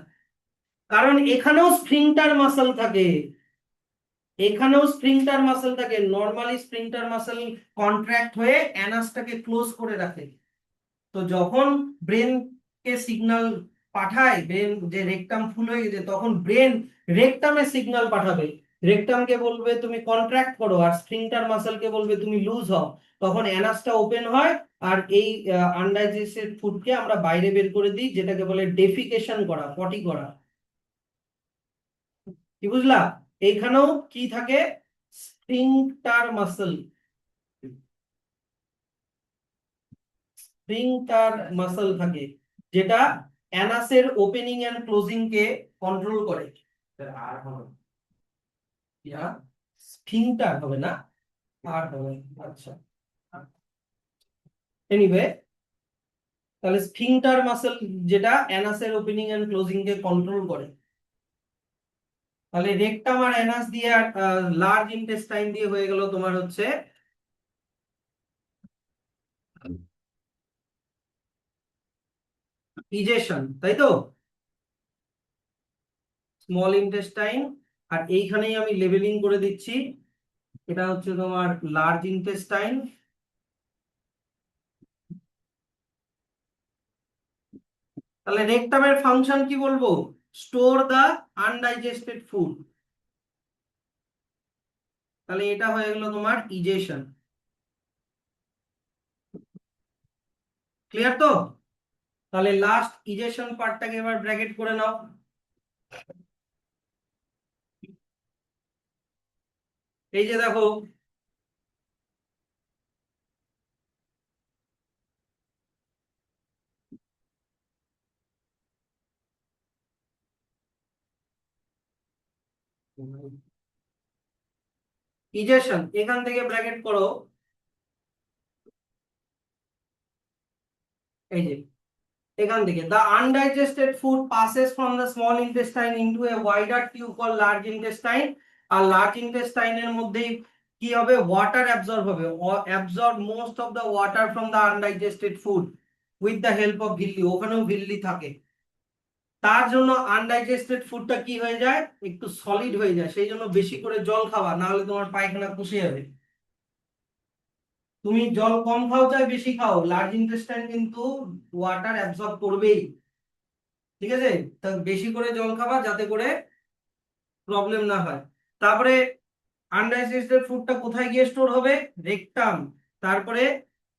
কারণ এখানেও স্ফিংটার মাসল থাকে। এখানেও স্প্রিংটার মাসল থাকে। নরমালি স্প্রিংটার মাসল কন্ট্রাক্ট হয়ে অ্যানাসটাকে ক্লোজ করে রাখে। তো যখন ব্রেন কে সিগন্যাল পাঠায়, ব্রেন যে রেকটাম ফুল হয়ে গেছে, তখন ব্রেন রেকটামে সিগন্যাল পাঠাবে, রেকটামকে বলবে তুমি কন্ট্রাক্ট করো, আর স্প্রিংটার মাসলকে বলবে তুমি লুজ হও। তখন অ্যানাসটা ওপেন হয়, আর এই আনডাইজেস্টেড ফুডকে আমরা বাইরে বের করে দিই, যেটাকে বলে ডেফিকেশন করা, পটি করা। কি বুঝলা? এইখানেও কি থাকে? Sphincter muscle. স্ফিংটার মাসল থাকে, যেটা অ্যানাসের ওপেনিং এন্ড ক্লোজিং কে কন্ট্রোল করে। আর হবে, ইয়া স্ফিংটার হবে না, আর হবে। আচ্ছা, এনিওয়ে, তাহলে স্ফিংটার মাসল যেটা অ্যানাসের ওপেনিং এন্ড ক্লোজিং কে কন্ট্রোল করে। তাহলে রেকটাম আর অ্যানাস দিয়ে আর লার্জ ইন্টেস্টাইন দিয়ে হয়ে গেল তোমার হচ্ছে ইজেশন, তাই তো? স্মল ইন্টেস্টাইন, আর এইখানেই আমি লেবেলিং করে দিচ্ছি এটা হচ্ছে তোমার লার্জ ইন্টেস্টাইন। তাহলে রেকটামের ফাংশন কি বলবো? স্টোর দা আনডাইজেস্টেড ফুড। তাহলে এটা হয়ে গেল তোমার ইজেশন। ক্লিয়ার তো? তাহলে লাস্ট ইজেশন পার্টটাকে এবার ব্র্যাকেট করে নাও। এই যে দেখো, ইজেশন এখান থেকে ব্র্যাকেট করো। এই যে এখান থেকে the undigested food passes from the small intestine into a wider tube called large intestine। আর লার্জ ইন্টেস্টাইনের মধ্যেই কি হবে? ওয়াটার অ্যাবজর্ব হবে, absorb most of the water from the undigested food with the help of villi. ওখানেও villi থাকে। তার জন্য আনডাইজেস্টেড ফুডটা কি হয়ে যায়? একটু সলিড হয়ে যায়। সেই জন্য বেশি করে জল খাওয়া, না হলে তোমার পায়খানা পুষে যাবে। তুমি জল কম খাও চাই বেশি খাও, লার্জ ইন্টেস্টাইন কিন্তু ওয়াটার অ্যাবজর্ব করবেই। ঠিক আছে? তা বেশি করে জল খাবা যাতে করে প্রবলেম না হয়। তারপরে আনডাইজেস্টেড ফুডটা কোথায় গিয়ে স্টোর হবে? রেকটাম। তারপরে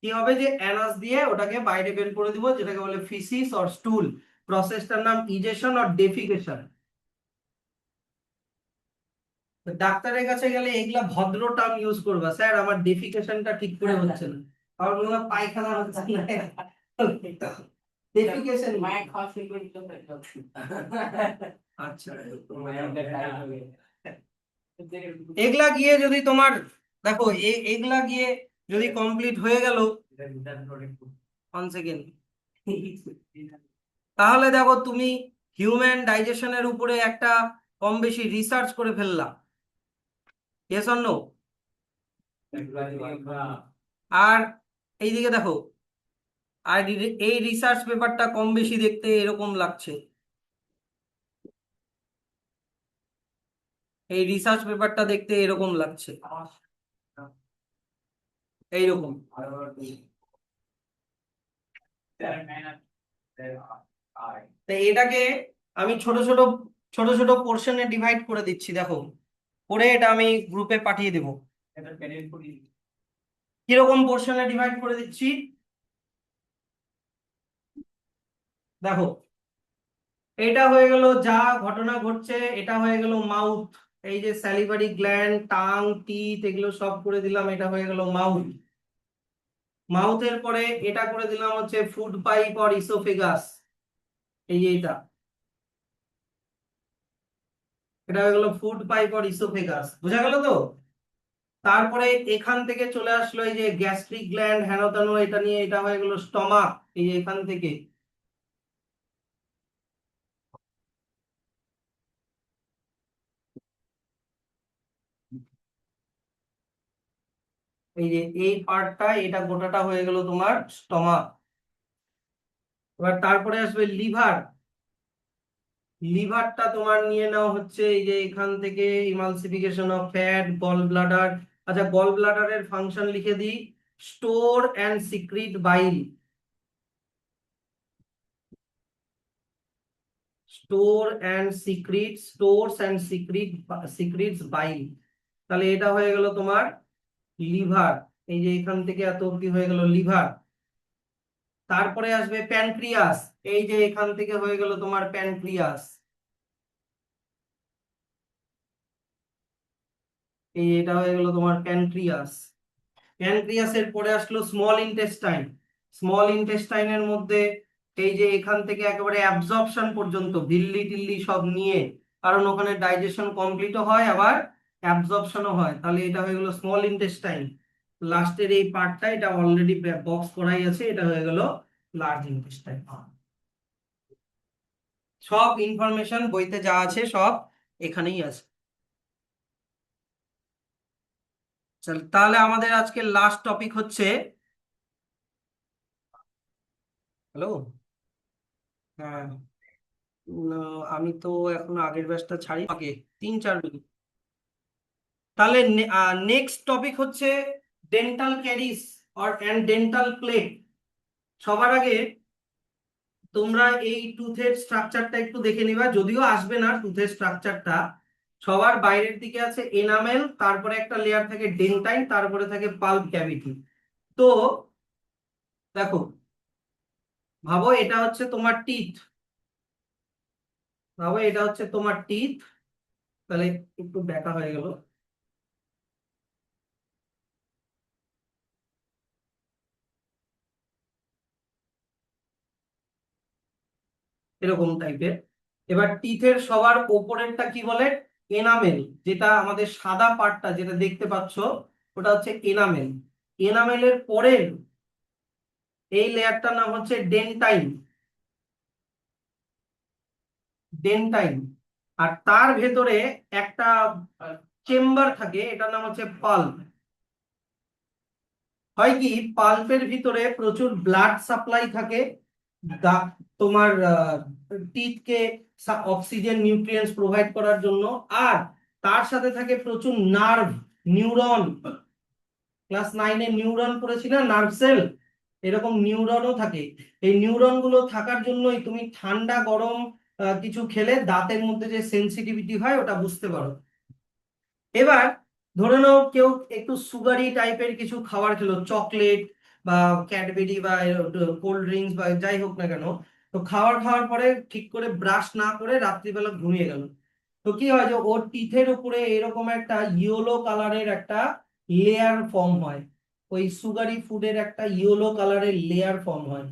কি হবে? যে অ্যানাস দিয়ে ওটাকে বাইরে বের করে দিব, যেটাকে বলে ফিসিস অর স্টুল। প্রসেসটার নাম ইজেশন অর ডেফিকেশন। ডাক্তারের কাছে গেলে এগুলা ভদ্র টার্ম ইউজ করবা, স্যার আমার ডেফিকেশনটা ঠিক করে হচ্ছে না, আমার মনে হয় পায়খানা হচ্ছে না। ডেফিকেশন মায়ের খাওয়া শুরু করে দিতে হবে। আচ্ছা, এগুলা গিয়ে যদি তোমার, দেখো এগুলা গিয়ে যদি কমপ্লিট হয়ে গেল, 1 সেকেন্ড, তাহলে দেখো তুমি হিউম্যান ডাইজেশনের উপরে একটা কম বেশি রিসার্চ করে ফেললা। Yes or no? আর এইদিকে দেখো, আর এই রিসার্চ পেপারটা কম বেশি দেখতে এরকম লাগছে। এই রিসার্চ পেপারটা দেখতে এরকম লাগছে, এইরকম। তো এটাকে আমি ছোট ছোট ছোট ছোট পোর্শনে ডিভাইড করে দিচ্ছি, দেখো। করে এটা আমি গ্রুপে পাঠিয়ে দেবো। কিরকম পোর্শনে ডিভাইড করে দিচ্ছি দেখো। এটা হয়ে গেল যা ঘটনা ঘটছে, এটা হয়ে গেল মাউথ। এই যে স্যালিভারি গ্ল্যান্ড, টাং, টিথ, এগুলো সব করে দিলাম, এটা হয়ে গেল মাউথ। মাউথের পরে এটা করে দিলাম হচ্ছে ফুড পাইপ অর ইসোফেগাস। এই যে এটা হয়ে গেল ফুড পাইপ অর ইসোফেগাস, বোঝা গেল তো? তারপরে এখান থেকে চলে আসলো এই যে গ্যাস্ট্রিক গ্ল্যান্ড, হেন তেন, এটা নিয়ে এটা হয়ে গেল স্টমাক। এই যে এখান থেকে এই যে এই পার্টটা, এটা গোটাটা হয়ে গেল তোমার স্টমাক। এবার তারপরে আসবে লিভার। লিভারটা তোমার নিয়ে নেওয়া হচ্ছে এই যে এখান থেকে emulsification of fat, gall bladder. আচ্ছা, গল ব্লাডারের ফাংশন লিখে দিই, store and secrete bile. Stores and secretes bile. তাহলে এটা হয়ে গেল তোমার লিভার। এই যে এখান থেকে এত অব্দি হয়ে গেল লিভার। তারপরে আসবে প্যানক্রিয়াস। এই যে এখান থেকে হয়ে গেল তোমার প্যানক্রিয়াস। এই এটা হয়ে গেল তোমার প্যানক্রিয়াস। প্যানক্রিয়াসের পরে আসলো স্মল ইন্টেস্টাইন। স্মল ইন্টেস্টাইনের মধ্যে এই যে এখান থেকে একেবারে অ্যাবজর্পশন পর্যন্ত ভিল্লি টিল্লি সব নিয়ে, কারণ ওখানে ডাইজেশন কমপ্লিটও হয় আবার অ্যাবজর্পশনও হয়। তাহলে এটা হয়ে গেল স্মল ইন্টেস্টাইন। লাস্টের এই পার্টটা এটা অলরেডি বক্স করাই আছে, এটা হয়ে গেল লার্জ ইন্টেস্টাইন। সব ইনফরমেশন বইতে যা আছে সব এখানেই আছে। তাহলে আমাদের আজকে লাস্ট টপিক হচ্ছে, হ্যালো, হ্যাঁ, আমি তো এখন আগের ব্যাচটা ছাড়ি, আগে 3-4 মিনিট। তাহলে নেক্সট টপিক হচ্ছে dental caries and dental plate. সবার আগে তোমরা এই টুথের স্ট্রাকচারটা একটু দেখে নিবা, যদিও আসবে না টুথের স্ট্রাকচারটা। সবার বাইরের দিকে আছে এনামেল, তারপরে একটা লেয়ার থাকে ডেন্টাইন, তারপরে থাকে পাল্প ক্যাভিটি। তো দেখো, ভাবো এটা হচ্ছে তোমার টিথ, ভাবো এটা হচ্ছে তোমার টিথ। তাহলে একটু ব্যাকা হয়ে গেল। এরকম টাইপের। এবার টিথের সবার ওপরেরটা কি বলে? এনামেল। যেটা আমাদের সাদা পার্টটা যেটা দেখতে পাচ্ছ, ওটা হচ্ছে এনামেল। এনামেলের পরের এই লেয়ারটার নাম হচ্ছে ডেন্টাইন। ডেন্টাইন। আর তার ভেতরে একটা চেম্বার থাকে, এটার নাম হচ্ছে পাল্প। হয় কি, পাল্পের ভিতরে প্রচুর ব্লাড সাপ্লাই থাকে, তোমার টিথকে অক্সিজেন নিউট্রিয়েন্টস প্রোভাইড করার জন্য। আর তার সাথে থাকে প্রচুর নার্ভ, নিউরন। ক্লাস 9-এ নিউরন পড়েছি না, নার্ভ সেল। এরকম নিউরনও থাকে। এই নিউরন গুলো থাকার জন্যই তুমি ঠান্ডা গরম কিছু খেলে দাঁতের মধ্যে যে সেন্সিটিভিটি হয় ওটা বুঝতে পারো। এবার ধরে নাও কেউ একটু সুগারি টাইপের কিছু খাবার খেলো, চকলেট বা ক্যাডবেরি বা কোল্ড ড্রিঙ্কস বা যাই হোক না কেন। তো খাওয়ার পরে ঠিক করে ব্রাশ না করে রাত্রিবেলা ঘুমিয়ে গেল। তো কি হয়, যে ওর টিথের উপরে এরকম একটা ইয়েলো কালারের একটা লেয়ার ফর্ম হয়। ওই সুগারি ফুডের একটা ইয়েলো কালারের লেয়ার ফর্ম হয়।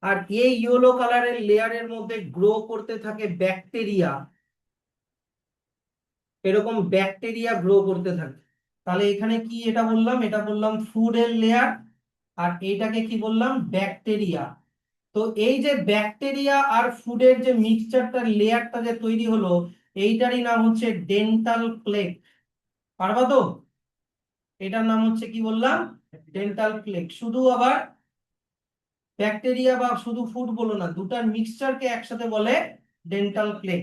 আর এই ইয়েলো কালারের লেয়ারের মধ্যে গ্রো করতে থাকে ব্যাকটেরিয়া। এরকম ব্যাকটেরিয়া গ্রো করতে থাকে। তাহলে এখানে কি এটা বললাম? এটা বললাম ফুডের লেয়ার। আর এইটাকে কি বললাম? ব্যাকটেরিয়া। তো এই যে ব্যাকটেরিয়া আর ফুডের যে মিক্সচারটার লেয়ারটা যে তৈরি হলো, এইটারই নাম হচ্ছে ডেন্টাল প্লেক। পারবা তো? এটার নাম হচ্ছে কি বললাম? Dental plaque. শুধু আবার ব্যাকটেরিয়া বা শুধু ফুড বলো না, দুটার মিক্সচারকে একসাথে বলে ডেন্টাল প্লেক।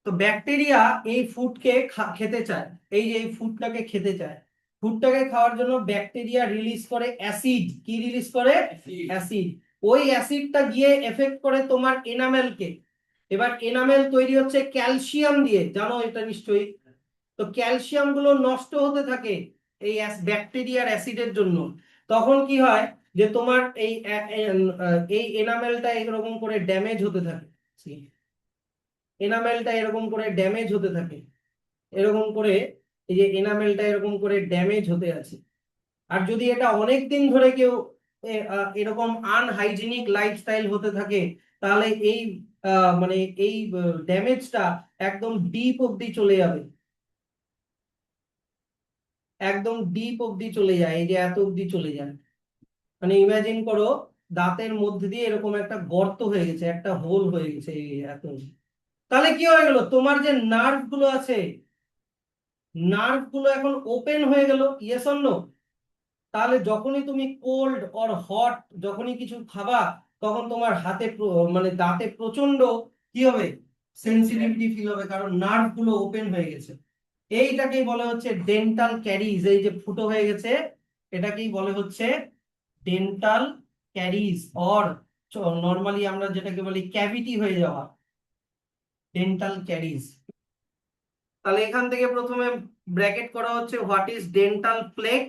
তো ব্যাকটেরিয়া এই ফুডকে খেতে চায়, এই যে এই ফুডটাকে খেতে চায়। ফুডটাকে খাওয়ার জন্য ব্যাকটেরিয়া রিলিজ করে অ্যাসিড। কি রিলিজ করে? অ্যাসিড। ওই অ্যাসিডটা গিয়ে এফেক্ট করে তোমার এনামেলকে। এবার এনামেল তৈরি হচ্ছে ক্যালসিয়াম দিয়ে, জানো এটা নিশ্চয়ই। তো ক্যালসিয়াম গুলো নষ্ট হতে থাকে এই ব্যাকটেরিয়ার অ্যাসিডের জন্য। তখন কি হয়, যে তোমার এই এনামেলটা এরকম করে ড্যামেজ হতে থাকে। এনামেলটা এরকম করে ড্যামেজ হতে থাকে, এরকম করে। এই যে এনামেলটা এরকম করে ড্যামেজ হতে আছে। আর যদি এটা অনেক দিন ধরে কেউ এরকম আনহাইজিনিক লাইফস্টাইল হতে থাকে, তাহলে এই মানে এই ড্যামেজটা একদম ডিপ অব্দি চলে যাবে। একদম ডিপ অব্দি চলে যায়, এই যে এত অব্দি চলে যায়। মানে ইমাজিন করো, দাঁতের মধ্যে দিয়ে এরকম একটা গর্ত হয়ে গেছে, একটা হোল হয়ে গেছে এই এত। তাহলে কি হয়ে গেল, তোমার যে নার্ভ গুলো আছে, নার্ভ গুলো এখন ওপেন হয়ে গেল। Yes or no? তাহলে যখনই তুমি কোল্ড অর হট যখনই কিছু খাবা, তখন তোমার মানে দাঁতে প্রচন্ড কি হবে? সেন্সিটিভিটি ফিল হবে, কারণ নার্ভ গুলো ওপেন হয়ে গেছে। এইটাকেই বলে হচ্ছে ডেন্টাল ক্যারিজ। এই যে ফুটো হয়ে গেছে, এটাকেই বলে হচ্ছে ডেন্টাল ক্যারিজ। অর নর্মালি আমরা যেটাকে বলি ক্যাভিটি হয়ে যাওয়া, ডেন্টাল ক্যারিজ। তাহলে এখান থেকে প্রথমে ব্র্যাকেট করা হচ্ছে হোয়াট ইজ ডেন্টাল প্লেক।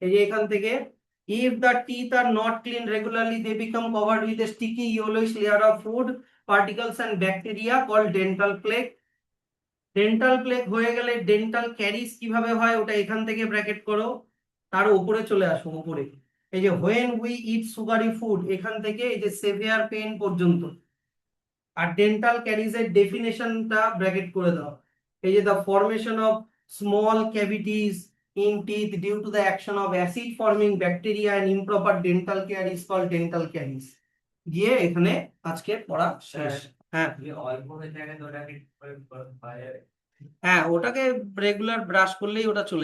এই যে এখান থেকে, if the teeth are not cleaned regularly they become covered with a sticky yellowish layer of food particles and bacteria called dental plaque. Dental plaque হয়ে গেলে ডেন্টাল ক্যারিজ কিভাবে হয় ওটা এখান থেকে ব্র্যাকেট করো। তার উপরে চলে আসো, উপরে। এই যে when we eat sugary food, এখান থেকে এই যে severe pain পর্যন্ত। আর ডেন্টাল ক্যারিজের ডেফিনেশনটা ব্র্যাকেট করে দাও। এই যে the formation of small cavities in teeth due to the action of acid forming bacteria and improper dental care is called dental caries। গিয়ে এখানে আজকে পড়া শেষ। হ্যাঁ, হ্যাঁ, ওটাকে রেগুলার ব্রাশ করলেই ওটা চলে